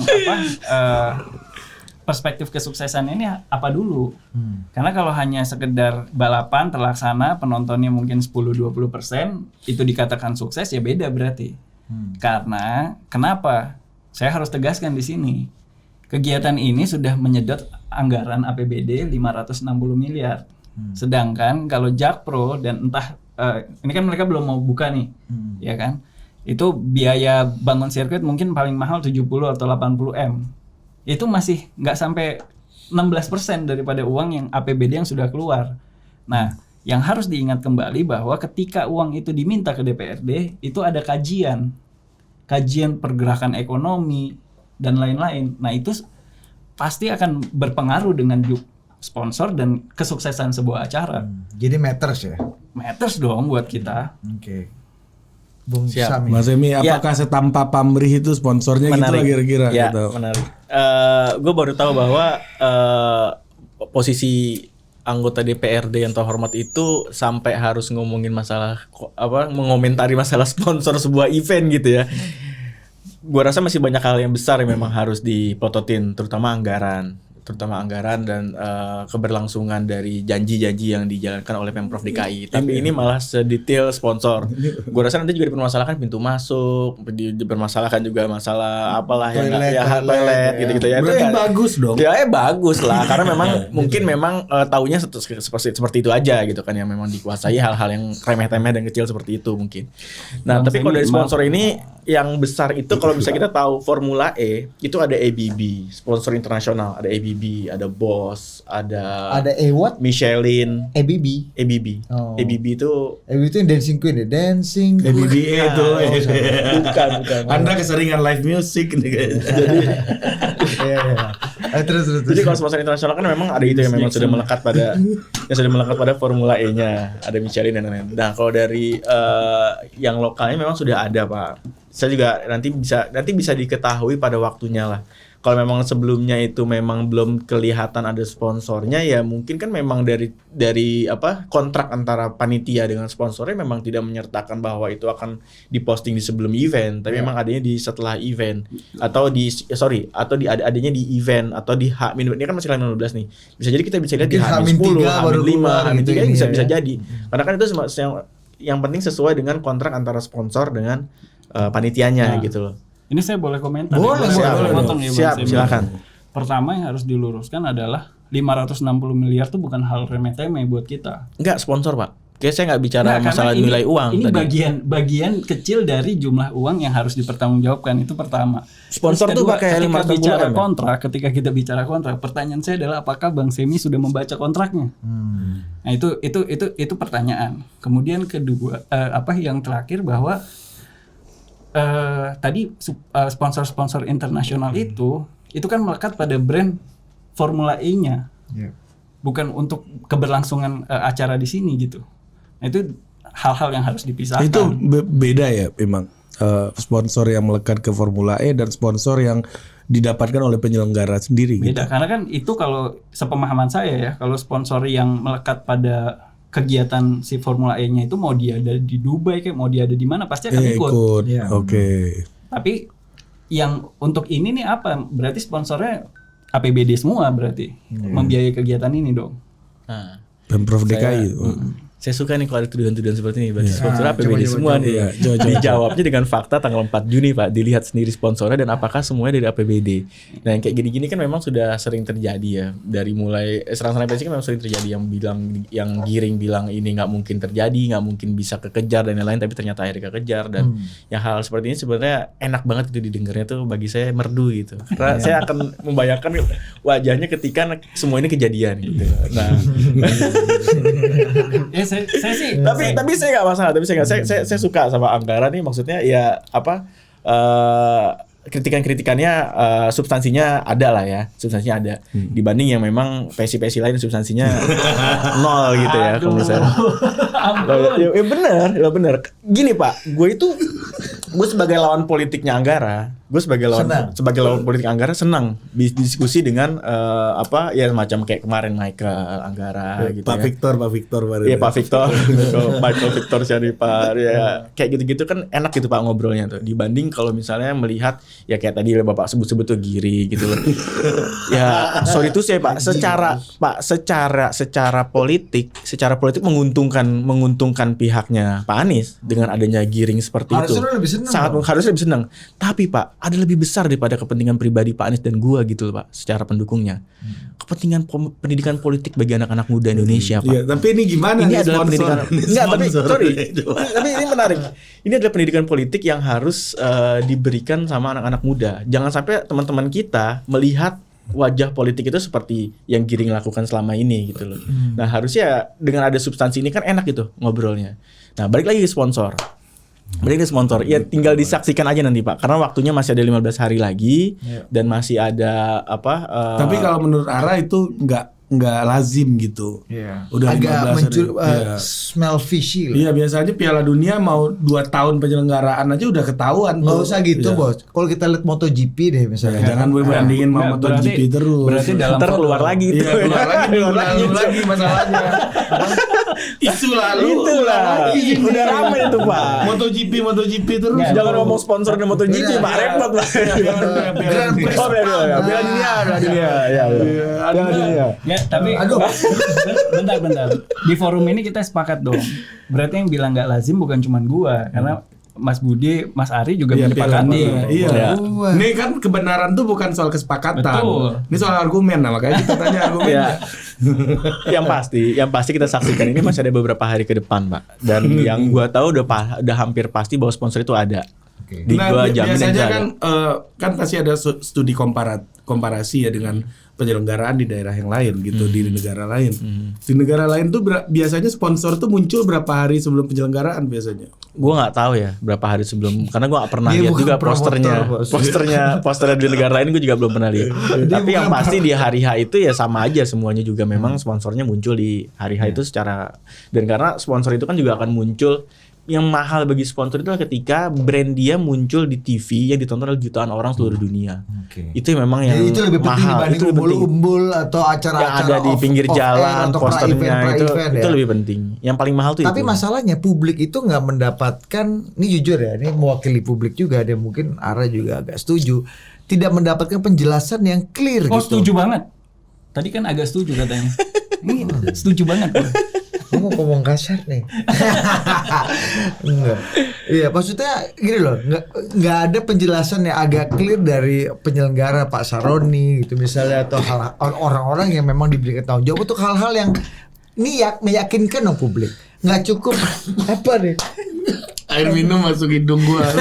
perspektif kesuksesan ini apa dulu? Karena kalau hanya sekedar balapan terlaksana, penontonnya mungkin 10-20%, itu dikatakan sukses ya beda berarti. Karena kenapa? Saya harus tegaskan di sini. Kegiatan ini sudah menyedot anggaran APBD 560 miliar. Sedangkan kalau Jakpro dan entah ini kan mereka belum mau buka nih. Ya kan? Itu biaya bangun sirkuit mungkin paling mahal 70 atau 80 M. Itu masih nggak sampai 16% daripada uang yang APBD yang sudah keluar. Nah, yang harus diingat kembali bahwa ketika uang itu diminta ke DPRD, itu ada kajian pergerakan ekonomi dan lain-lain. Nah, itu pasti akan berpengaruh dengan sponsor dan kesuksesan sebuah acara. Jadi matters ya. Matters dong buat kita. Oke. Bung Siap. Sami. Mas Emi, apakah setampa pamrih itu sponsornya gitu lah Menarik. kira-kira? Ya, gitu. menarik. Gue baru tahu bahwa posisi anggota DPRD yang terhormat itu sampai harus ngomongin masalah mengomentari masalah sponsor sebuah event gitu ya. Gua rasa masih banyak hal yang besar yang memang harus dipototin, terutama anggaran dan keberlangsungan dari janji-janji yang dijalankan oleh Pemprov DKI. Tapi ini malah sedetail sponsor. Gua rasa nanti juga dipermasalahkan pintu masuk, dipermasalahkan juga masalah apalah toilet gitu-gitu ya. Berarti Itu bagus dong. Ya bagus lah, karena memang mungkin memang taunya seperti itu aja gitu kan, yang memang dikuasai hal-hal yang remeh-temeh dan kecil seperti itu mungkin. Nah, tapi kalau dari sponsor ini yang besar itu, kalau bisa kita tahu Formula E itu ada ABB, sponsor internasional, ada ABB, ada Bosch, ada what? Michelin, ABB. Oh. ABB itu ABB itu yang Dancing Queen ya, Dancing Queen. BBA itu. bukan. Anda keseringan live music nih kayaknya. Iya. Terus. Jadi kalau sponsor internasional kan memang ada itu yang memang sudah melekat pada Formula E-nya, ada Michelin dan lain-lain. Nah, kalau dari yang lokalnya memang sudah ada, Pak. Saya juga nanti bisa diketahui pada waktunya lah. Kalau memang sebelumnya itu memang belum kelihatan ada sponsornya, ya mungkin kan memang dari kontrak antara panitia dengan sponsornya memang tidak menyertakan bahwa itu akan diposting di sebelum event, tapi memang adanya di setelah event atau adanya di event atau di H-, ini kan masih H-15 nih. Bisa jadi kita bisa lihat di H-10, H-5, H-3 bisa jadi. Karena kan itu yang penting sesuai dengan kontrak antara sponsor dengan panitianya gitu loh. Ini saya boleh komentar. Boleh. Siap, silakan. Pertama yang harus diluruskan adalah 560 miliar itu bukan hal remeh-temeh buat kita. Enggak sponsor, Pak. Kayak saya nggak bicara masalah nilai uang. Ini tadi. bagian kecil dari jumlah uang yang harus dipertanggungjawabkan, itu pertama. Sponsor tuh pakai 560 ketika kita bicara kontrak, pertanyaan saya adalah apakah Bang Semi sudah membaca kontraknya? Nah, itu pertanyaan. Kemudian kedua, yang terakhir bahwa tadi sponsor-sponsor internasional itu kan melekat pada brand Formula E-nya, bukan untuk keberlangsungan acara di sini gitu. Nah, itu hal-hal yang harus dipisahkan. Itu beda ya memang, sponsor yang melekat ke Formula E dan sponsor yang didapatkan oleh penyelenggara sendiri. Beda, gitu. karena kan itu kalau sepemahaman saya ya, kalau sponsor yang melekat pada kegiatan si Formula E-nya itu, mau dia ada di Dubai kayak mau dia ada di mana pasti akan ikut. Ya. Oke. Tapi yang untuk ini nih apa? Berarti sponsornya APBD semua berarti membiayai kegiatan ini dong. Nah, Pemprov DKI. saya suka nih kalau ada tuduhan-tuduhan seperti ini. Berarti sponsor APBD semua nih. Iya, coba. Dijawabnya dengan fakta tanggal 4 Juni, Pak. Dilihat sendiri sponsornya dan apakah semuanya dari APBD. Nah, yang kayak gini-gini kan memang sudah sering terjadi ya. Dari mulai serang-serang PSI kan memang sering terjadi, yang giring bilang ini nggak mungkin terjadi, nggak mungkin bisa kekejar dan lain-lain, tapi ternyata akhirnya kekejar. Dan yang hal seperti ini sebenarnya enak banget itu didengarnya tuh, bagi saya merdu gitu. Karena saya akan membayangkan wajahnya ketika semua ini kejadian gitu. Nah, Saya sih tapi saya nggak masalah, saya suka sama anggaran nih, maksudnya ya kritikannya substansinya ada lah ya, substansinya ada dibanding yang memang PSI lain substansinya nol gitu ya. Kalau menurut saya ya benar gini, Pak, gue sebagai lawan politiknya Anggara, Gue sebagai lawan politik Anggara senang diskusi dengan semacam kayak kemarin Michael Anggara gitu Pak ya. Victor kemarin. Iya Pak Victor, Michael Victor Syarifar ya kayak gitu-gitu kan enak gitu Pak ngobrolnya tuh dibanding kalau misalnya melihat ya kayak tadi Bapak sebut-sebut tuh Giri gitu loh. Ya sorry tuh saya Pak secara politik menguntungkan pihaknya Pak Anies dengan adanya giring seperti itu. Harusnya lebih senang. Tapi Pak ada lebih besar daripada kepentingan pribadi Pak Anies dan gua gitu loh Pak secara pendukungnya. Kepentingan pendidikan politik bagi anak-anak muda Indonesia Pak. Iya, tapi ini gimana? Ini nih adalah sponsor? tapi ini menarik. Ini adalah pendidikan politik yang harus diberikan sama anak-anak muda. Jangan sampai teman-teman kita melihat wajah politik itu seperti yang Giring lakukan selama ini gitu loh. Nah, harusnya dengan ada substansi ini kan enak gitu ngobrolnya. Nah, balik lagi ke sponsor. Ya tinggal disaksikan aja nanti Pak. Karena waktunya masih ada 15 hari lagi dan masih ada Tapi kalau menurut Ara itu nggak lazim gitu. Udah agak 15 hari. smell fishy lah. Iya, biasanya Piala Dunia mau 2 tahun penyelenggaraan aja udah ketahuan Nggak tuh. usah gitu Iya. Bos. Kalau kita lihat MotoGP deh misalnya. Jangan berbandingin sama Nggak, MotoGP terus. Berarti dalam ntar keluar lagi itu. Iya, keluar lagi masalahnya. Isu lalu. Itulah. Udah ramai itu Pak. MotoGP terus. Nggak, Jangan ngomong sponsor dan MotoGP Pak, repot Pak. Grand Prix Oh, Piala Dunia. Ya. Piala Dunia. Ya, tapi bentar. Di forum ini kita sepakat dong. Berarti yang bilang nggak lazim bukan cuma gua, karena Mas Budi, Mas Ari juga menyepakati. Iya. Ya. Ini kan kebenaran tuh bukan soal kesepakatan. Betul. Ini soal argumen. Nah, makanya kita tanya argumennya. Ya. yang pasti kita saksikan ini masih ada beberapa hari ke depan, Pak. Dan yang gua tahu udah hampir pasti bahwa sponsor itu ada. Di gua jamin biasanya aja kan kan pasti ada studi komparasi ya dengan penyelenggaraan di daerah yang lain gitu, di negara lain. Di negara lain tuh biasanya sponsor tuh muncul berapa hari sebelum penyelenggaraan biasanya? Gua nggak tahu ya berapa hari sebelum, karena gua nggak pernah Dia lihat bukan juga promotor, posternya di negara lain gua juga belum pernah lihat. Tapi yang pasti di hari H itu ya sama aja semuanya juga memang sponsornya muncul di hari H itu secara, dan karena sponsor itu kan juga akan muncul. Yang mahal bagi sponsor itu ketika brand dia muncul di TV yang ditonton oleh jutaan orang seluruh dunia. Itu memang yang Jadi itu lebih penting mahal. dibanding Itu lebih penting. umbul-umbul atau acara-acara Yang ada di pinggir jalan, posternya itu lebih penting. Yang paling mahal tuh Tapi itu. masalahnya publik itu nggak mendapatkan, ini jujur ya, ini mewakili publik juga, ada mungkin Ara juga agak setuju, tidak mendapatkan penjelasan yang clear Oh, gitu. setuju banget. Tadi kan agak setuju katanya. Ini setuju banget. Kamu ngomong kasar nih. Enggak. Iya, maksudnya gini loh, nggak ada penjelasan yang agak clear dari penyelenggara Pak Saroni gitu misalnya, atau orang-orang yang memang diberikan tanggung jawab untuk hal-hal yang ini meyakinkan dong publik. Nggak cukup apa nih? Air minum masuk hidung gua.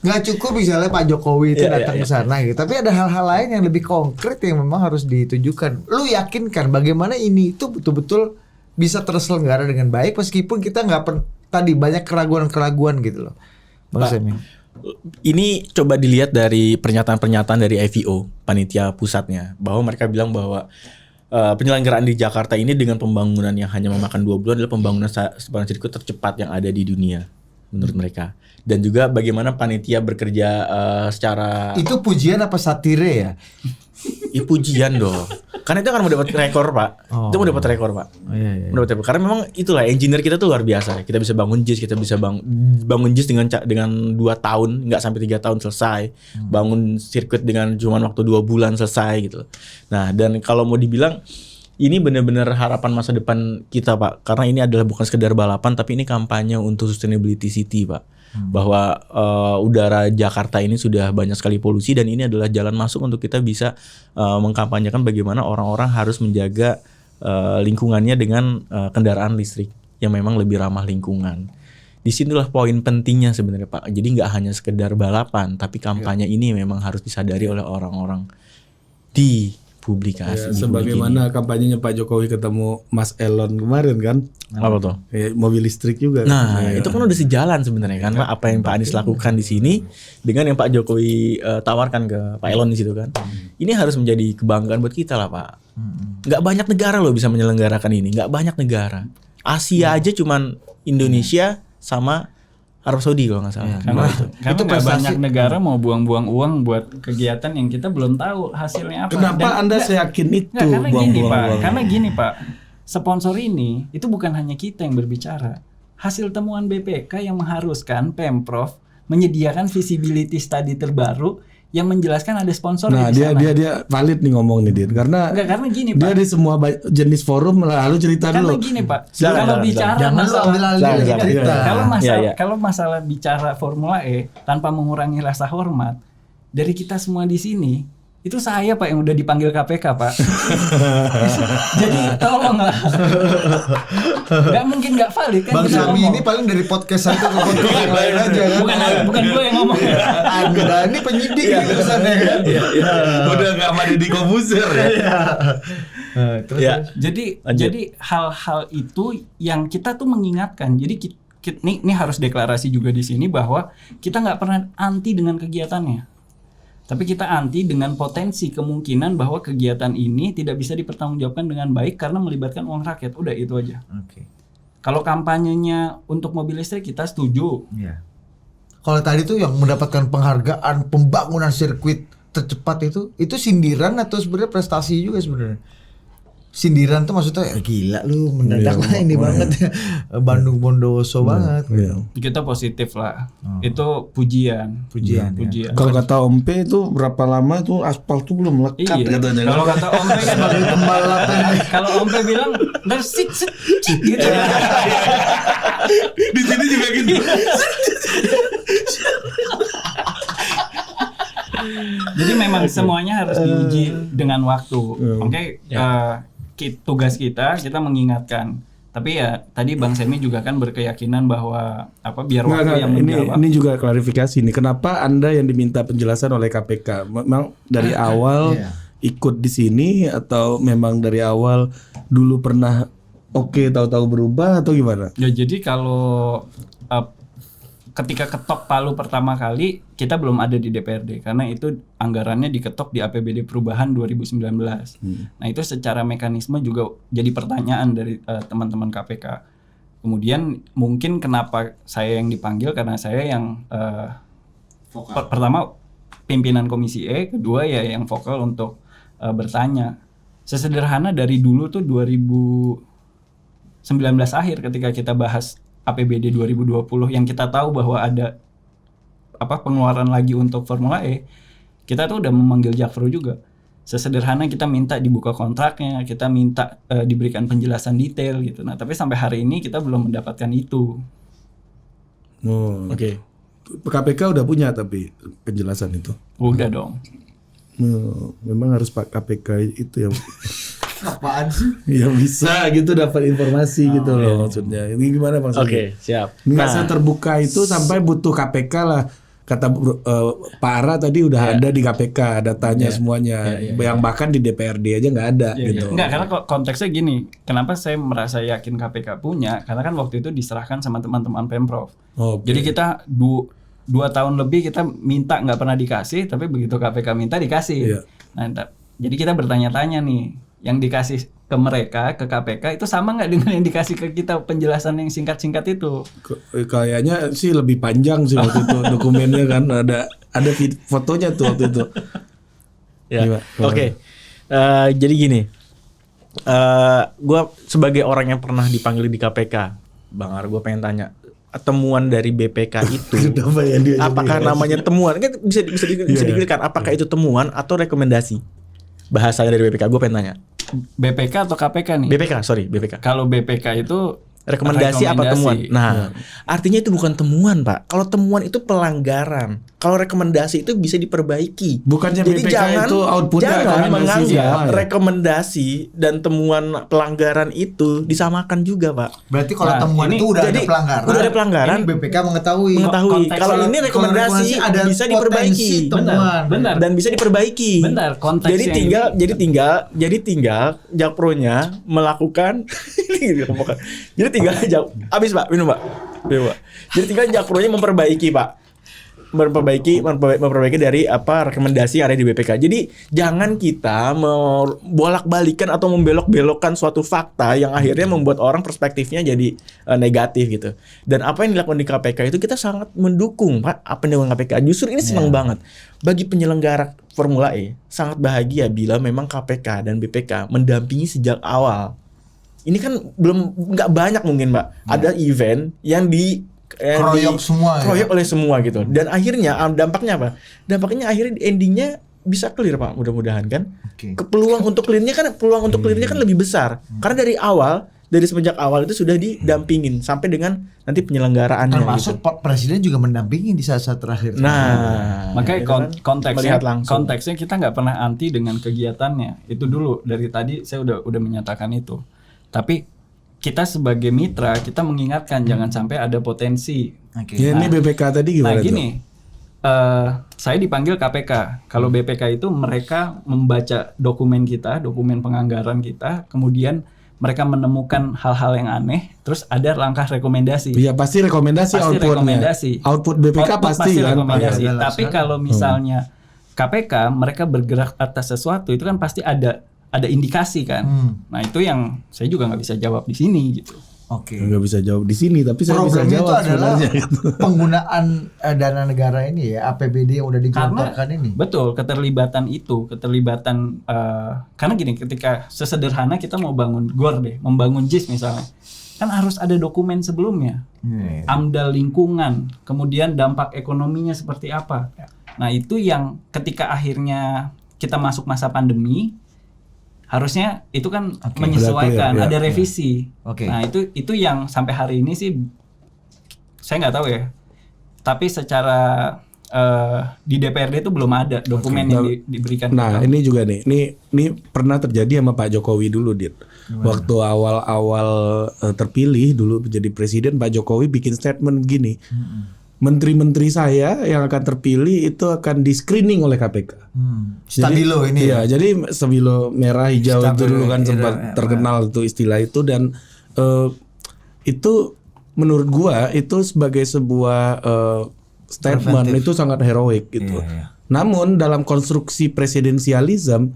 Nggak cukup misalnya Pak Jokowi itu datang ke sana gitu. Tapi ada hal-hal lain yang lebih konkret yang memang harus ditujukan. Lu yakinkan bagaimana ini itu betul-betul bisa terselenggara dengan baik meskipun kita nggak tadi banyak keraguan-keraguan gitu loh. Bang Semi. Ini coba dilihat dari pernyataan-pernyataan dari IVO, panitia pusatnya, bahwa mereka bilang bahwa penyelenggaraan di Jakarta ini dengan pembangunan yang hanya memakan 2 bulan adalah pembangunan sepanjang sirkuit tercepat yang ada di dunia menurut mereka. Dan juga bagaimana panitia bekerja secara... Itu pujian apa satire ya? Pujian dong. Karena itu kan mau dapat rekor, Pak. Itu mau dapat rekor, Pak. Iya. Mau dapat rekor. Karena memang itulah engineer kita tuh luar biasa. Kita bisa bangun JIS, kita bisa bangun JIS dengan 2 tahun, nggak sampai 3 tahun selesai. Bangun sirkuit dengan cuma waktu 2 bulan selesai gitu. Nah, dan kalau mau dibilang ini benar-benar harapan masa depan kita, Pak. Karena ini adalah bukan sekedar balapan, tapi ini kampanye untuk sustainability city, Pak. Bahwa udara Jakarta ini sudah banyak sekali polusi, dan ini adalah jalan masuk untuk kita bisa mengkampanyekan bagaimana orang-orang harus menjaga lingkungannya dengan kendaraan listrik yang memang lebih ramah lingkungan. Disinilah poin pentingnya sebenarnya, Pak. Jadi nggak hanya sekedar balapan, tapi kampanye ini memang harus disadari oleh orang-orang di publikasi. Ya, sebagaimana kampanyenya Pak Jokowi ketemu Mas Elon kemarin kan. Apa tuh? Mobil listrik juga. Nah, itu kan udah sejalan sebenarnya kan, Pak, apa yang Pak Anies lakukan di sini dengan yang Pak Jokowi tawarkan ke Pak Elon di situ kan. Ini harus menjadi kebanggaan buat kita lah, Pak. Nggak banyak negara loh bisa menyelenggarakan ini, nggak banyak negara. Asia aja cuman Indonesia sama Arab Saudi kalau nggak salah. Karena itu nggak prestasi. banyak negara mau buang-buang uang buat kegiatan yang kita belum tahu hasilnya apa. Kenapa Dan- Anda seyakin itu Nggak, karena gini Pak, buang-buang uang? karena gini Pak, sponsor ini itu bukan hanya kita yang berbicara. Hasil temuan BPK yang mengharuskan Pemprov menyediakan visibility study terbaru yang menjelaskan ada sponsor Nah, di sana. dia valid nih ngomong nih, Dit. Karena Enggak, karena gini dia Pak. di semua jenis forum lalu cerita Karena dulu. gini Pak, Silakan, kalau silakan, bicara Jangan lu masalah ambil alih Silakan, dari silakan. cerita. kalau masalah Iya, iya. kalau masalah bicara Formula E tanpa mengurangi rasa hormat dari kita semua di sini, itu saya Pak yang udah dipanggil KPK Pak. Jadi tolonglah. Gak mungkin gak valid kan Bang kita Sami ngomong. ini paling dari podcast satu ke podcast yang lain aja kan. bukan gue yang ngomong. Anda ini penyidik nih kesannya kan. Udah enggak sama Deddy Kobuzer ya. Ya. Jadi Lanjut. jadi hal-hal itu yang kita tuh mengingatkan. Jadi ini harus deklarasi juga di sini bahwa kita nggak pernah anti dengan kegiatannya. Tapi kita anti dengan potensi kemungkinan bahwa kegiatan ini tidak bisa dipertanggungjawabkan dengan baik karena melibatkan uang rakyat. Udah itu aja. Oke. Kalau kampanyenya untuk mobil listrik kita setuju. Iya. Kalau tadi tuh yang mendapatkan penghargaan pembangunan sirkuit tercepat itu sindiran atau sebenarnya prestasi juga sebenarnya? Sindiran tuh maksudnya gila lu mendadak lah ini banget ya. Bandung Bondowoso banget. Iya. Kita positif lah. Itu pujian. Pujian, ya. Pujian. Kalau kata Om P itu berapa lama tuh aspal tuh belum lekat Iya. katanya. Kalau kata Om P kan Pembalap kalau Om P bilang ntar sit gitu. Di sini juga gitu. Jadi memang semuanya harus diuji dengan waktu. Oke, tugas kita mengingatkan. Tapi ya tadi Bang Semi juga kan berkeyakinan bahwa biar waktu yang menjawab. Ini juga klarifikasi nih. Kenapa Anda yang diminta penjelasan oleh KPK? Memang dari awal ikut di sini atau memang dari awal dulu pernah tahu-tahu berubah atau gimana? Ya jadi kalau ketika ketok palu pertama kali kita belum ada di DPRD karena itu anggarannya diketok di APBD Perubahan 2019. Nah itu secara mekanisme juga jadi pertanyaan dari teman-teman KPK. Kemudian mungkin kenapa saya yang dipanggil karena saya yang pertama pimpinan Komisi E, kedua ya yang vokal untuk bertanya. Sesederhana dari dulu tuh 2019 akhir ketika kita bahas APBD 2020 yang kita tahu bahwa ada pengeluaran lagi untuk Formula E, kita tuh udah memanggil Jakpro juga. Sesederhana kita minta dibuka kontraknya, kita minta diberikan penjelasan detail gitu. Nah, tapi sampai hari ini kita belum mendapatkan itu. Oke. KPK udah punya tapi penjelasan itu. Udah dong. Memang harus Pak KPK itu yang apaan sih? yang bisa gitu dapat informasi gitu loh maksudnya. Ini gimana Bang? Oke, siap. Nggak terbuka itu sampai butuh KPK lah. Kata Pak Ara tadi udah ada di KPK datanya semuanya. Yang bahkan di DPRD aja nggak ada gitu. Enggak, karena konteksnya gini. Kenapa saya merasa yakin KPK punya? Karena kan waktu itu diserahkan sama teman-teman Pemprov. Jadi kita 2 tahun lebih kita minta nggak pernah dikasih, tapi begitu KPK minta dikasih. Iya. Nah, jadi kita bertanya-tanya nih, yang dikasih ke mereka, ke KPK itu sama nggak dengan yang dikasih ke kita penjelasan yang singkat-singkat itu? Kayaknya sih lebih panjang sih waktu itu dokumennya kan ada fotonya tuh waktu itu. Ya. Gimana? Oke. Jadi gini. Gue sebagai orang yang pernah dipanggil di KPK, Bang Ar, gue pengen tanya, temuan dari BPK itu apakah namanya temuan? Kan bisa diklikan apakah itu temuan atau rekomendasi? Bahasanya dari BPK, gue pengen tanya. BPK atau KPK nih? BPK. Kalau BPK itu Rekomendasi apa temuan? Nah, artinya itu bukan temuan, Pak. Kalau temuan itu pelanggaran. Kalau rekomendasi itu bisa diperbaiki. Bukannya Jadi BPK itu outputnya jangan rekomendasi menganggap sama ya? rekomendasi dan temuan pelanggaran itu disamakan juga, Pak. Berarti kalau Nah, temuan ini itu udah jadi ada pelanggaran. udah ada pelanggaran. Ini BPK mengetahui. konteks Kalau kalau- ini kalau rekomendasi ada bisa potensi diperbaiki. temuan. Benar. Dan bisa diperbaiki. Benar, konteks Jadi yang tinggal Jakpronya melakukan jadi tinggal habis Pak, minum Pak. Jadi tinggal Jakpronya memperbaiki, Pak. memperbaiki dari apa rekomendasi yang ada di BPK. Jadi jangan kita bolak-balikan atau membelok-belokkan suatu fakta yang akhirnya membuat orang perspektifnya jadi negatif gitu. Dan apa yang dilakukan di KPK itu kita sangat mendukung, Pak, apa yang dilakukan KPK. Justru ini senang banget bagi penyelenggara Formula E, sangat bahagia bila memang KPK dan BPK mendampingi sejak awal. Ini kan nggak banyak mungkin, Mbak. Ada event yang kroyok oleh semua gitu. Dan akhirnya dampaknya apa? Dampaknya akhirnya endingnya bisa clear, Pak. Mudah-mudahan kan. Peluang untuk clearnya kan lebih besar. Karena dari semenjak awal itu sudah didampingin sampai dengan nanti penyelenggaraannya. Termasuk gitu. Presiden juga mendampingin di saat-saat terakhir. Nah, makanya konteksnya kita nggak pernah anti dengan kegiatannya. Itu dulu dari tadi saya udah menyatakan itu. Tapi kita sebagai mitra kita mengingatkan jangan sampai ada potensi. Ya, ini BPK tadi gimana? Nah gini, saya dipanggil KPK. Kalau BPK itu mereka membaca dokumen kita, dokumen penganggaran kita, kemudian mereka menemukan hal-hal yang aneh, terus ada langkah rekomendasi. Iya pasti rekomendasi outputnya. Output BPK pasti kan. Rekomendasi. Tapi kalau misalnya KPK mereka bergerak atas sesuatu itu kan pasti ada indikasi kan. Nah itu yang saya juga nggak bisa jawab di sini gitu. Nggak bisa jawab di sini, tapi saya bisa Problemnya jawab itu adalah sebenarnya. penggunaan dana negara ini ya, APBD yang udah digelontorkan ini. Betul, keterlibatan karena gini, ketika sesederhana kita mau bangun GOR deh, membangun JIS misalnya, kan harus ada dokumen sebelumnya, AMDAL lingkungan, kemudian dampak ekonominya seperti apa. Nah itu yang ketika akhirnya kita masuk masa pandemi, harusnya itu kan menyesuaikan, ada revisi. Nah itu yang sampai hari ini sih saya nggak tahu ya. Tapi secara di DPRD itu belum ada dokumen yang diberikan. Nah ini juga nih, ini pernah terjadi sama Pak Jokowi dulu, Dit. Waktu awal-awal terpilih dulu menjadi presiden, Pak Jokowi bikin statement begini. Menteri-menteri saya yang akan terpilih itu akan di screening oleh KPK. Stabilo ini. Iya, jadi stabilo merah hijau itu dulu kan sempat terkenal itu istilah itu, dan itu menurut gua itu sebagai sebuah statement itu sangat heroik gitu. Namun dalam konstruksi presidensialism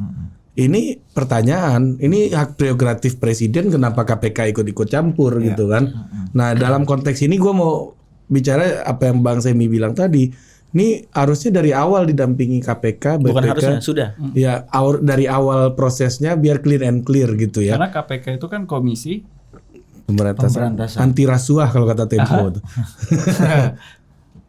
ini pertanyaan, ini hak prerogatif presiden, kenapa KPK ikut campur gitu kan? Nah dalam konteks ini gua mau bicara apa yang Bang Semi bilang tadi, ini harusnya dari awal didampingi KPK, BPK. Bukan harusnya, sudah. Ya, dari awal prosesnya biar clear and clear gitu ya. Karena KPK itu kan komisi pemberantasan anti rasuah kalau kata Tempo.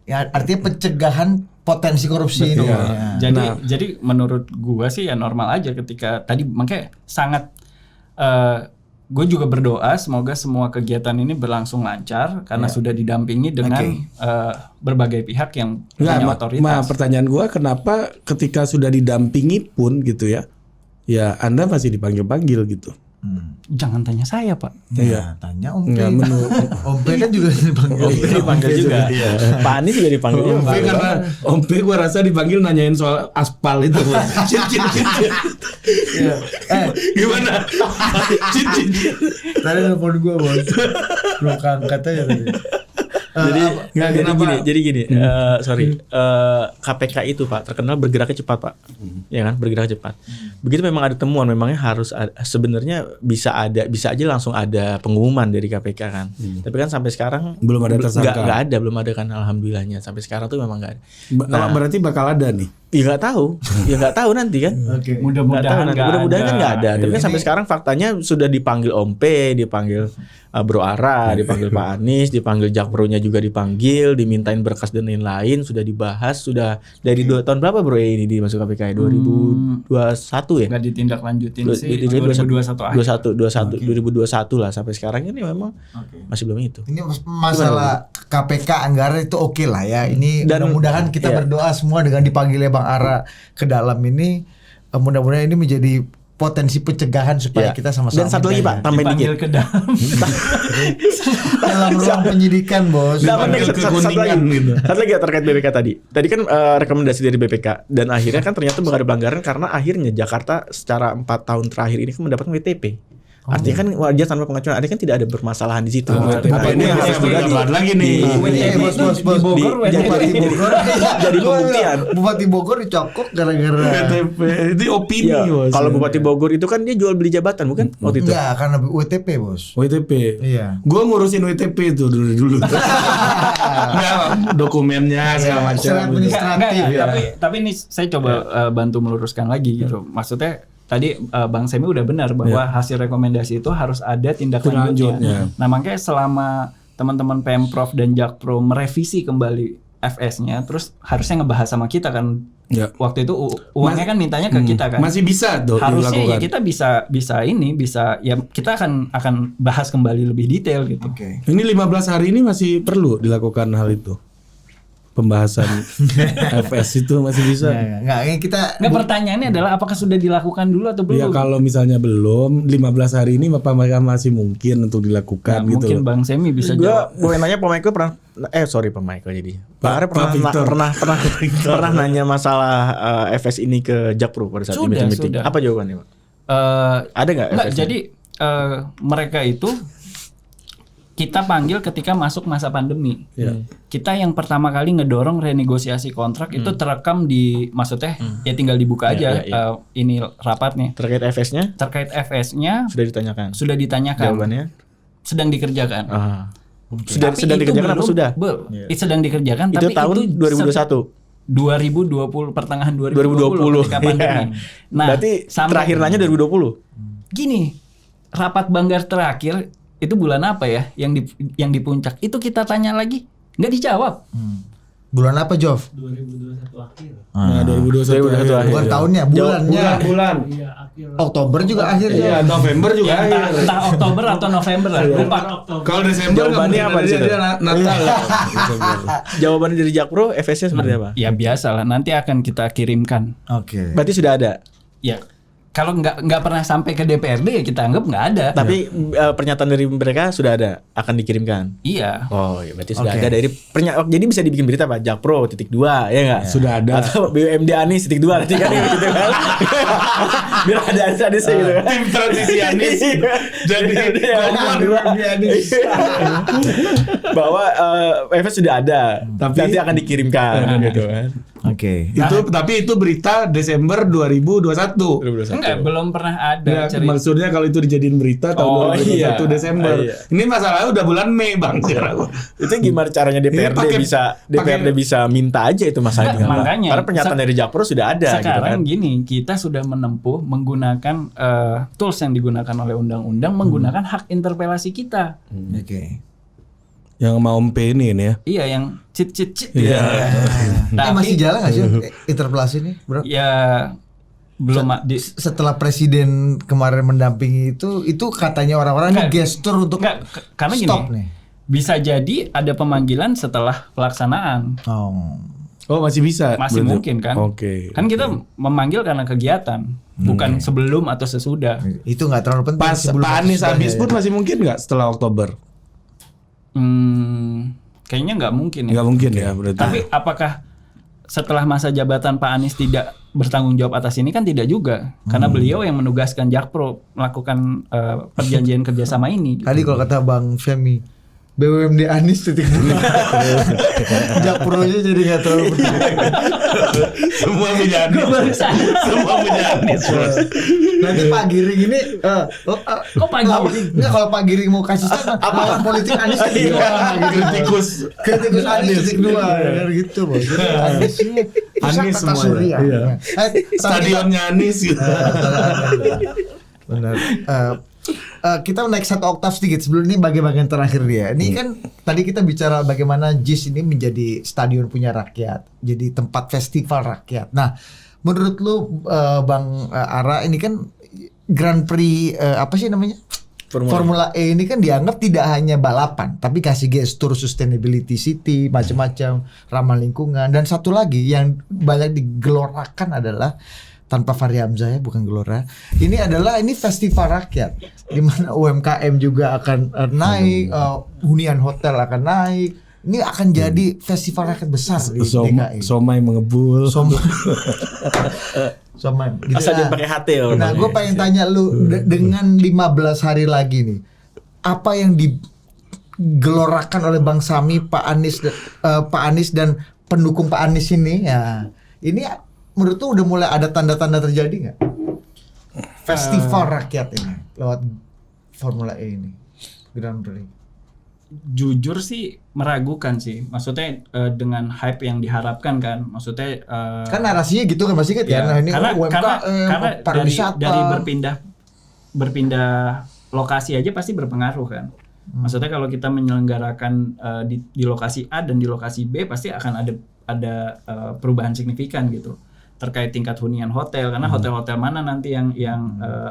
Ya, artinya pencegahan potensi korupsi ini. Ya. Jadi menurut gua sih ya normal aja ketika tadi, makanya sangat gue juga berdoa semoga semua kegiatan ini berlangsung lancar karena sudah didampingi dengan berbagai pihak yang punya otoritas. Nah, pertanyaan gue, kenapa ketika sudah didampingi pun gitu ya, ya Anda masih dipanggil-panggil gitu? Jangan tanya saya, Pak. Iya, tanya Om P. Om P kan juga dipanggil juga. Pak Anies juga dipanggil. Om P karena Om P gue rasa dipanggil nanyain soal aspal itu. Gimana? Tadi telepon gue, Bos. Belum keangkat aja tadi. Jadi gini, KPK itu Pak terkenal bergeraknya cepat Pak, ya kan, bergerak cepat. Begitu memang ada temuan, memangnya harus sebenarnya bisa aja langsung ada pengumuman dari KPK kan. Tapi kan sampai sekarang belum ada tersangka. Belum ada kan, alhamdulillahnya sampai sekarang tuh memang nggak ada. Nah, berarti bakal ada nih. Ya nggak tahu nanti kan. Mudah-mudahan kan nggak ada. Tapi kan sampai sekarang faktanya sudah dipanggil Om P, dipanggil Bro Ara, dipanggil Pak Anies, dipanggil Jakpronya juga dipanggil, dimintain berkas dan lain-lain, sudah dibahas, sudah dari 2 tahun berapa Bro ini dimasuk KPK? 2021 ya? Nggak ditindaklanjutin sih. 2021 lah sampai sekarang ini memang masih belum itu. Ini masalah KPK anggaran itu oke lah ya. Ini mudah-mudahan kita berdoa semua dengan dipanggilnya Bang Ara ke dalam ini, mudah-mudahan ini menjadi potensi pencegahan supaya kita sama-sama. Dan satu lagi Pak, tambahin dikit. Ke dalam. Dalam ruang penyidikan, Bos. Satu lagi terkait BPK tadi. Tadi kan rekomendasi dari BPK dan akhirnya kan ternyata nggak ada pelanggaran karena akhirnya Jakarta secara 4 tahun terakhir ini kan mendapatkan WTP. Artinya kan wajar tanpa pengacuan, artinya kan tidak ada bermasalahan di situ. Bapak ini harus berdebat lagi nih. Bos. Jadi pembuktian. Bupati Bogor dicokok gara-gara WTP itu opini Iya, bos. kalau Bupati Bogor itu kan dia jual beli jabatan bukan waktu itu? enggak karena WTP, Bos. WTP. Iya. Gua ngurusin WTP itu dulu. Enggak, dokumennya segala macam. Secara administratif. Tapi ini saya coba bantu meluruskan lagi gitu. Maksudnya tadi Bang Semi udah benar bahwa hasil rekomendasi itu harus ada tindak lanjutnya. Lanjutnya. Nah, makanya selama teman-teman Pemprov dan Jakpro merevisi kembali FS-nya, terus harusnya ngebahas sama kita kan. Ya. Waktu itu uangnya kan mintanya ke kita kan. Masih bisa tuh Harusnya ya dilakukan. kita bisa ya kita akan bahas kembali lebih detail gitu. Oke. Ini 15 hari ini masih perlu dilakukan hal itu. Pembahasan FS itu masih bisa. Enggak, ini kita Nggak, pertanyaannya adalah apakah sudah dilakukan dulu atau belum? Ya kalau misalnya belum 15 hari ini apakah masih mungkin untuk dilakukan Nah, gitu mungkin loh. Bang Semi bisa Gua jawab. boleh nanya Pak Michael pernah Pak Michael jadi. Pak Are Pak Victor. pernah nanya masalah FS ini ke Jakpro pada saat Sudah, meeting. sudah. Apa jawabannya, Pak? Ada nggak Enggak, FS-nya? jadi mereka itu kita panggil ketika masuk masa pandemi. Kita yang pertama kali ngedorong renegosiasi kontrak itu terekam di, maksudnya ya tinggal dibuka aja ini rapatnya. Terkait FS-nya Terkait FS-nya sudah ditanyakan. sudah ditanyakan. Jawabannya sedang dikerjakan. Sedang Tapi itu dikerjakan apa belum- sudah? Itu sedang dikerjakan Itu tapi tahun itu 2021. 2020 pertengahan 2020 ketika pandemi. Nah, berarti sampai- terakhir nanya 2020. Gini, rapat Banggar terakhir itu bulan apa ya yang di puncak itu kita tanya lagi nggak dijawab. bulan apa, Jov? 2021 akhir. Nah, 2021 akhir. Bukan tahunnya, bulannya. Bulan. Iya, akhir. Oktober juga akhir, Iya, Jov. November juga Ya, akhir. entah Oktober atau November lah, lupa. Kalau Desember Jawabannya nggak apa di mungkin, situ? dia Natal. Jawabannya dari Jakpro FS-nya seperti apa? Ya biasa lah, nanti akan kita kirimkan. Oke. Berarti sudah ada. Ya kalau nggak pernah sampai ke DPRD ya kita anggap nggak ada. Tapi pernyataan dari mereka sudah ada, akan dikirimkan. Iya. Oh, ya berarti sudah Oke. ada dari jadi bisa dibikin berita Pak Jakpro .2 ya enggak? Sudah ada. Atau BUMD Anies .2 nanti kan gitu kan. Biar ada Anies gitu kan. Tim transisi Anies. Jadi bahwa FS sudah ada, Tapi- nanti akan dikirimkan gitu kan. Oke. Tapi itu berita Desember 2021. Enggak, belum pernah ada Ya, cerita. maksudnya kalau itu dijadiin berita tahun 2021 iya. Desember. Iya. Ini masalahnya udah bulan Mei, Bang. Sekarang. Itu gimana caranya DPRD pakai- DPRD bisa minta aja itu masalahnya. Enggak, makanya. Karena pernyataan dari Jakpro sudah ada gitu kan. Sekarang gini, kita sudah menempuh menggunakan tools yang digunakan oleh undang-undang, menggunakan hak interpelasi kita. Oke. Yang mau MP ini ya. Iya, yang cheat. Iya. Masih jalan nggak sih interpelasi ini, Bro? Ya belum Setelah presiden kemarin mendampingi itu katanya orang-orang ini Enggak. gestur untuk karena gini. stop nih. Bisa jadi ada pemanggilan setelah pelaksanaan. Oh, masih bisa. Masih berarti? mungkin kan? Oke. Kan kita memanggil karena kegiatan, bukan sebelum atau sesudah. Itu nggak terlalu penting. Pas sebelum Pak Anies sesudahnya habis ya. pun masih mungkin nggak setelah Oktober? Kayaknya nggak mungkin ya. Nggak mungkin ya berarti. Tapi apakah setelah masa jabatan Pak Anies tidak bertanggung jawab atas ini? Kan tidak juga, karena beliau yang menugaskan Jakpro melakukan perjanjian kerjasama ini. Tadi kalau kata Bang Femi, BUMD Anies titik dulu. Jakpronya jadi nggak terlalu penting. Semua punya Anies. Semua punya Anies. Bos. Nanti Pak Giring ini, Kok Pak Giring? Nggak, kalau Pak Giring mau kasih statement, apa politik Anies titik dua, Kritikus. kritikus Anies titik dua, kan gitu, Bos. Jadi Aniesnya pusat Anies tata semuanya, surya. iya. Stadionnya Anies gitu. Benar. Kita naik satu oktav sedikit sebelum ini bagian terakhir dia. Ini kan tadi kita bicara bagaimana JIS ini menjadi stadion punya rakyat, jadi tempat festival rakyat. Nah, menurut lu Bang Ara, ini kan Grand Prix apa sih namanya? Formula E ini kan dianggap tidak hanya balapan, tapi kasih gestur sustainability city, macam-macam, ramah lingkungan, dan satu lagi yang banyak digelorakan adalah tanpa Fahri Hamzah ya, bukan gelora. Ini adalah festival rakyat di mana UMKM juga akan naik, hunian hotel akan naik, ini akan jadi festival rakyat besar di DKI. Somai mengebul. Somai gitu. Asal dia pakai HT ya. Nah, gue pengen tanya lu dengan 15 hari lagi nih, apa yang digelorakan oleh Bang Sami, Pak Anies dan pendukung Pak Anies ini ya, ini menurut lu udah mulai ada tanda-tanda terjadi nggak? Festival rakyat ini lewat Formula E ini, Grand Prix. Jujur sih meragukan sih. Maksudnya dengan hype yang diharapkan kan. Maksudnya Kan narasinya gitu kan, pasti kan ya. Nah, ini karena pariwisata. dari berpindah lokasi aja pasti berpengaruh kan. Maksudnya kalau kita menyelenggarakan di lokasi A dan di lokasi B pasti akan ada perubahan signifikan gitu terkait tingkat hunian hotel, karena hotel-hotel mana nanti yang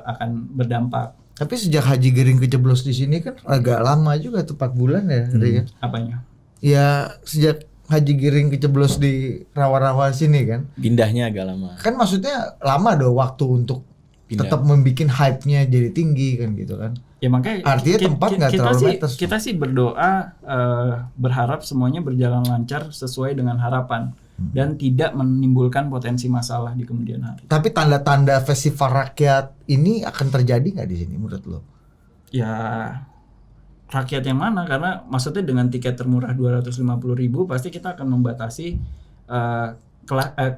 akan berdampak. Tapi sejak Haji Giring kejeblos di sini kan agak lama juga tuh 4 bulan ya, ya. Apanya? Ya sejak Haji Giring kejeblos di rawa-rawa sini kan. Pindahnya agak lama. Kan maksudnya lama dong waktu untuk tetap membikin hype-nya jadi tinggi kan gitu kan. Ya makanya artinya tempat nggak terlalu metes. Kita sih berdoa berharap semuanya berjalan lancar sesuai dengan harapan dan tidak menimbulkan potensi masalah di kemudian hari. Tapi tanda-tanda festival rakyat ini akan terjadi nggak di sini menurut lo? Ya rakyat yang mana? Karena maksudnya dengan tiket termurah 250.000 pasti kita akan membatasi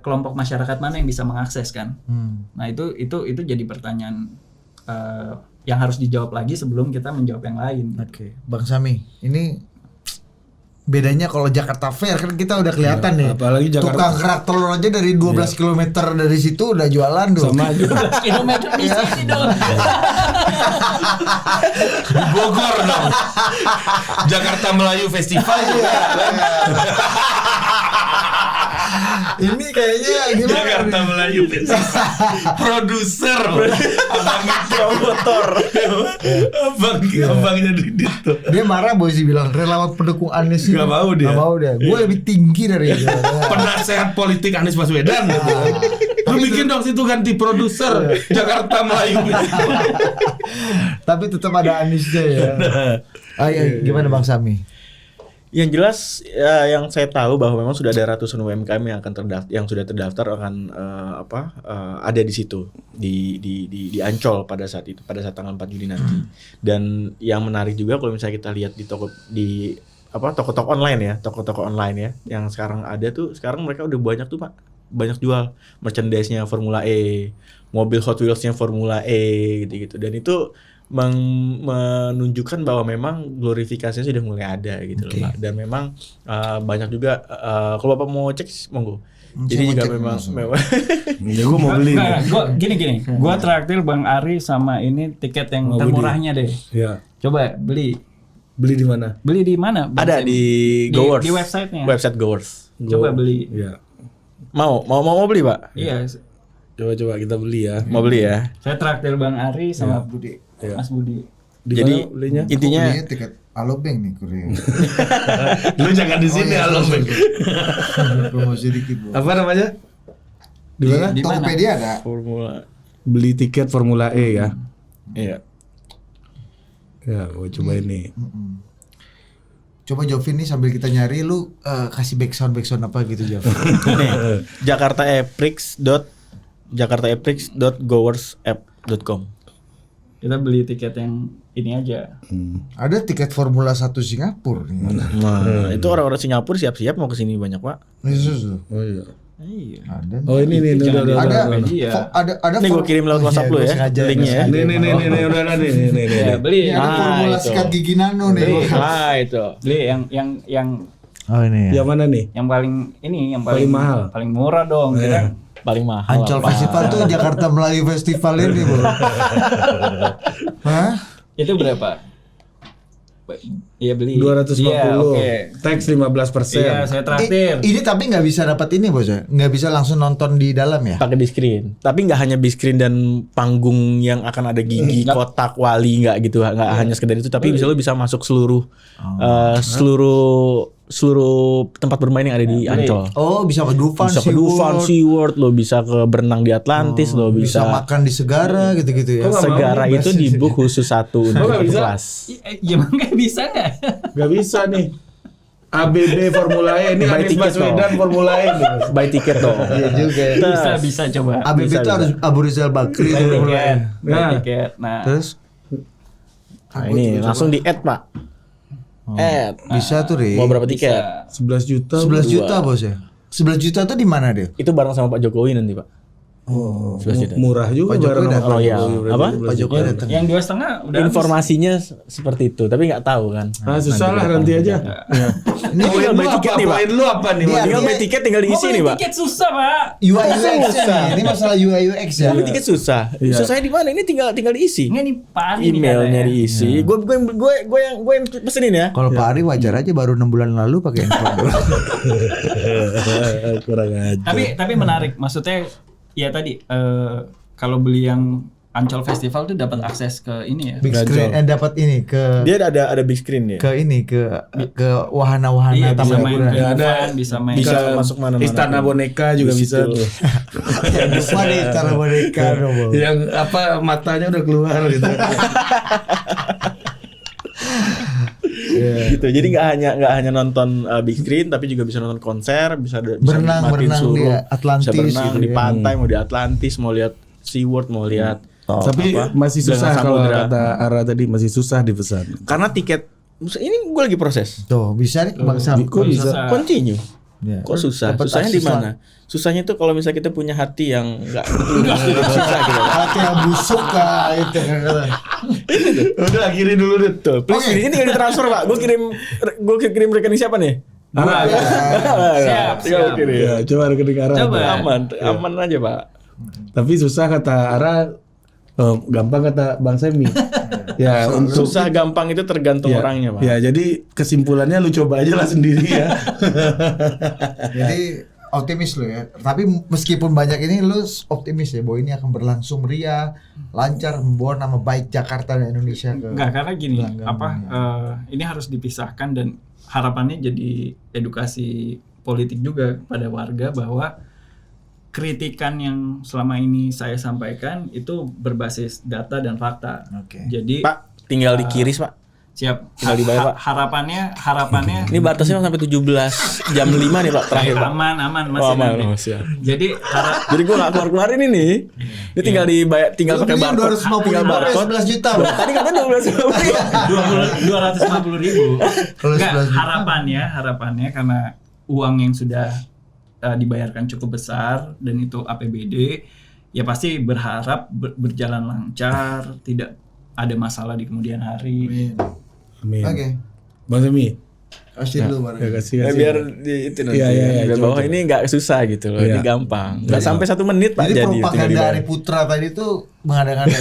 kelompok masyarakat mana yang bisa mengakses kan. Nah itu jadi pertanyaan yang harus dijawab lagi sebelum kita menjawab yang lain. Oke, Bang Sami, ini bedanya kalau Jakarta Fair kan kita udah kelihatan nih. Apalagi Jakarta. Tukang kerak telur aja dari 12 km dari situ udah jualan tuh. Sama aja. 12 kilometer di sini dong. Di Bogor dong. Jakarta Melayu Festival juga. Ini kayaknya gimana? Jakarta Melayu Festival. Produser. Abangnya promotor. Abangnya di situ. Dia marah sih bilang relawan pendukung Anies ini. Gak mau dia. Gak mau dia. Gue lebih tinggi dari dia. Penasehat politik Anies Baswedan gitu. Lu bikin dong situ ganti produser Jakarta Melayu. Tapi tetap ada Aniesnya ya. Gimana Bang Sami? Yang jelas ya, yang saya tahu bahwa memang sudah ada ratusan UMKM yang akan sudah terdaftar akan ada di situ di Ancol pada saat tanggal 4 Juni nanti. Dan yang menarik juga kalau misalnya kita lihat toko-toko online ya yang sekarang ada tuh, sekarang mereka udah banyak tuh Pak, banyak jual merchandise-nya Formula E, mobil Hot Wheels-nya Formula E gitu-gitu, dan itu menunjukkan bahwa memang glorifikasinya sudah mulai ada gitu loh Pak. Dan memang banyak juga kalau Bapak mau cek monggo. Jadi juga memang ya gue mau beli. Gini. Gua traktir Bang Ari sama ini tiket yang termurahnya deh. Iya. Coba beli. Beli di mana? Beli di mana? Ada di Goers. Di website-nya. Website Goers. Coba beli. Iya. Mau beli Pak? Iya. Coba kita beli ya. Mau beli ya? Saya traktir Bang Ari sama Budi. Iya. Mas Budi. Jadi belinya? intinya tiket Alobank nih Korea. Lu jangan di sini Alobank. Promosi dikit, Bu. Apa namanya? Di mana? Di mana? Tokopedia ada. Formula. Beli tiket Formula E ya. Iya. Ya, gua coba ini. Coba Jovin nih sambil kita nyari, lu kasih backsound apa gitu Jovin. Nih, jakartaeprix.gowersapp.com. Kita beli tiket yang ini aja. Ada tiket Formula 1 Singapura nih. Nah, itu orang-orang Singapura siap-siap mau ke sini banyak, Pak. Oh iya. Iya. Ada. Oh ini nih udah. Ada. Nih gua kirim lewat WhatsApp lu ya, linknya ya. Nih udah ada nih. Ya, beli. Ada Formula itu. sikat gigi nano nih. Itu. Beli yang Oh ini ya. Yang mana nih? yang paling Paling mahal. Paling murah dong. Kita Paling mahal. Ancol apa? Festival tuh Jakarta Melayu Festival ini, Bu. Hah? itu berapa? Iya beli. 250. Iya, oke. Tax 15%. Iya, saya traktir. Ini tapi nggak bisa dapat ini, Bos ya? Nggak bisa langsung nonton di dalam ya? Pakai di screen. Tapi nggak hanya di screen dan panggung yang akan ada gigi, kotak, wali, nggak gitu. Nggak hanya sekedar itu, tapi bisa lo bisa masuk seluruh tempat bermain yang ada di Ancol. Oh, bisa ke Dufan, Bisa ke Dufan, SeaWorld, lo bisa ke berenang di Atlantis, lo bisa bisa makan di Segara gitu-gitu ya. Segara itu di book khusus satu untuk nggak bisa? kelas. Ya emang nggak bisa nggak? Gak bisa nih. ABB Formula E, ini Buy Anies tiket Baswedan Formula E. Buy tiket dong. Iya juga ya. Bisa coba. ABB Bisa, itu harus Abu Rizal Bakri Buy Formula E. tiket, buy Nah. tiket. Nah, Terus Nah, ini langsung di add, Pak. Add. bisa tuh Ri. Mau berapa tiket? bisa. 11 juta. 11 juta bos ya. 11 juta tuh di mana dia? Itu bareng sama Pak Jokowi nanti, Pak. Oh, 11 juta. murah juga Pak Jokowi bareng datang. sama Royal. Jokowi, Apa? berarti Pak Jokowi datang. Yang 2,5 udah Informasinya seperti itu, tapi nggak tahu kan. Ah, susah lah nanti aja. Ini tinggal Poin buy lu tiket apa? nih, Pak. Poin lu apa nih? Iya, Mas? Tinggal beli tiket, tinggal diisi nih, Pak. tiket susah, Pak. UI UX nya nih. Ini masalah UI UX ya. Beli tiket susah. Iya. Susahnya di mana? Ini tinggal diisi. Enggak nih, Pak Ari nih Emailnya katanya. diisi. Gue yang pesenin ya. Kalau Pak Ari wajar aja baru 6 bulan lalu pakai handphone. Kurang aja. Tapi menarik. Maksudnya ya tadi kalau beli yang Ancol Festival tuh dapat akses ke ini ya. Big screen dapat ini ke Dia ada big screen ya. ke ini ke wahana-wahana Iya, bisa taman main hiburan. Ya, ada. Dufan, bisa main Bisa Ke masuk mana-mana. Istana Boneka juga Di bisa situ. tuh. Ya, Dufan di Istana Boneka dong. Bang. Yang apa matanya udah keluar gitu. Gitu. Jadi nggak hanya nonton big screen, tapi juga bisa nonton konser, bisa Berenang nikmatin di seluruh- Atlantis bisa berenang gitu di ya. pantai, mau di Atlantis, mau lihat SeaWorld, mau lihat Tapi apa, masih susah dengan kalau samudera. kata Ara tadi masih susah dipesan. Karena tiket ini gue lagi proses. Tuh, bisa nih Bang Sam. Kok bisa? Bisa. Continue. Ya. Kok susah? Dapat Susahnya di akses mana? Susahnya tuh kalau misalnya kita punya hati yang enggak susah gitu. Hati yang busuk kah itu kan. Udah akhiri dulu deh. Tuh, please, ini tinggal ditransfer, Pak. Gue kirim rekening siapa nih? Ara. Siap, Tinggal siap. kirim. Ya, coba rekening Ara. Coba. Aman aja, Pak. Tapi susah kata Ara, gampang kata Bang Semi. Ya, untuk Susah gampang itu tergantung ya, orangnya, Pak. Ya, jadi kesimpulannya lu coba aja lah sendiri ya. Jadi optimis lu ya. Tapi meskipun banyak ini lu optimis ya bahwa ini akan berlangsung meriah, lancar, membawa nama baik Jakarta dan Indonesia ke Enggak, karena gini, gelanggang dunia. ini harus dipisahkan dan harapannya jadi edukasi politik juga pada warga bahwa kritikan yang selama ini saya sampaikan itu berbasis data dan fakta. Oke. Jadi Pak, tinggal dikiris, Pak. siap. Tinggal dibayar, Pak. Harapannya Ini batasnya sampai 17 jam 5 nih, Pak, terakhir, Pak. aman masih Oh, aman, nanti. oh, siap. Jadi Jadi gue gak keluar-keluarin ini. Ini tinggal dibayar, tinggal Lu pakai beli barcode. 250 Tinggal ribu, barcode. 11 juta, Bang. Tadi katanya 250.000. Kalau Enggak, 11 juta. harapannya karena uang yang sudah dibayarkan cukup besar dan itu APBD, ya pasti berharap berjalan lancar, tidak ada masalah di kemudian hari. Amin. Oke. Bang Semi. Kasih dulu Bang. Ya kasih Ya, kasih. biar di itu nanti. Iya, iya, iya, Biar coba, bahwa coba. ini nggak susah gitu loh. Iya. Ini gampang. Nggak sampai 1 menit, Pak, Jadi jadi tinggal propaganda dibayar. Ari Putra tadi tuh mengada-ngada.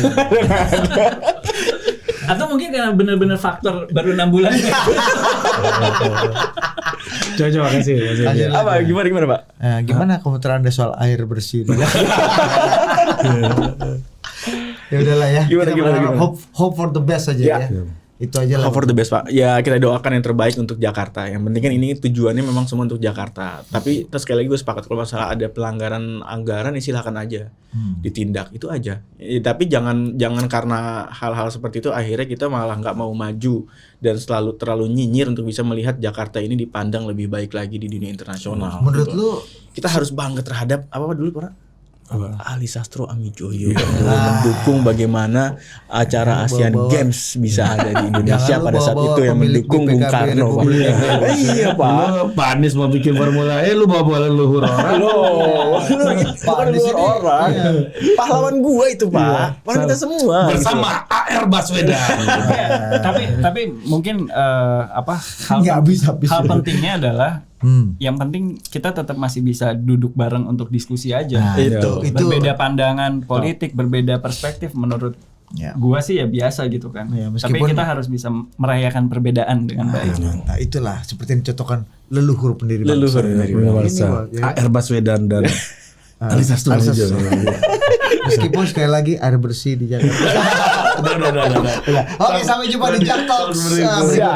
Atau mungkin karena benar-benar faktor baru 6 bulan. Coba kasih. Kasih. Apa gimana, Pak? Nah, gimana komentar Anda soal air bersih? Ya udahlah ya. Gimana, Kita gimana, berharap gimana? hope for the best aja Ya. ya. Itu aja lah. Hope for the best, Pak. Ya kita doakan yang terbaik untuk Jakarta. Yang penting kan ini tujuannya memang semua untuk Jakarta. Tapi terus sekali lagi gue sepakat kalau masalah ada pelanggaran anggaran ya silakan aja ditindak, itu aja. Tapi jangan karena hal-hal seperti itu akhirnya kita malah nggak mau maju dan terlalu nyinyir untuk bisa melihat Jakarta ini dipandang lebih baik lagi di dunia internasional. Menurut gitu. lu Kita harus bangga terhadap apa dulu, Pak? Apa? Ali Sastro Amijoyo mendukung bagaimana acara Asian bawa-bawa. Games bisa ada di Indonesia Jangan lu pada saat bawa-bawa itu yang pemilik mendukung Bung BPKB Karno, Pak. Republik Indonesia. Iya, Pak. Lu Pak Anies mau bikin Formula E, lu bawa leluhur orang. Loh, bukan di luar sini, orang. Pahlawan gua itu, Pak. Pahlawan kita semua. Bersama AR Baswedan. tapi mungkin hal Nggak habis-habis. hal pentingnya adalah yang penting kita tetap masih bisa duduk bareng untuk diskusi aja. Nah, Itu. Berbeda pandangan politik, berbeda perspektif menurut Ya. gua sih ya biasa gitu kan. Ya, Tapi meskipun- kita harus bisa merayakan perbedaan dengan baik. Nah, itulah seperti yang dicontohkan leluhur pendiri bangsa. Leluhur pendiri Ini, Bangsa. Pak, ya. AR Baswedan dan Ali Sastro. Ali Sastro. Meskipun sekali lagi air bersih di Jakarta. Udah. Oke, sampai jumpa di Jak Talks berikutnya.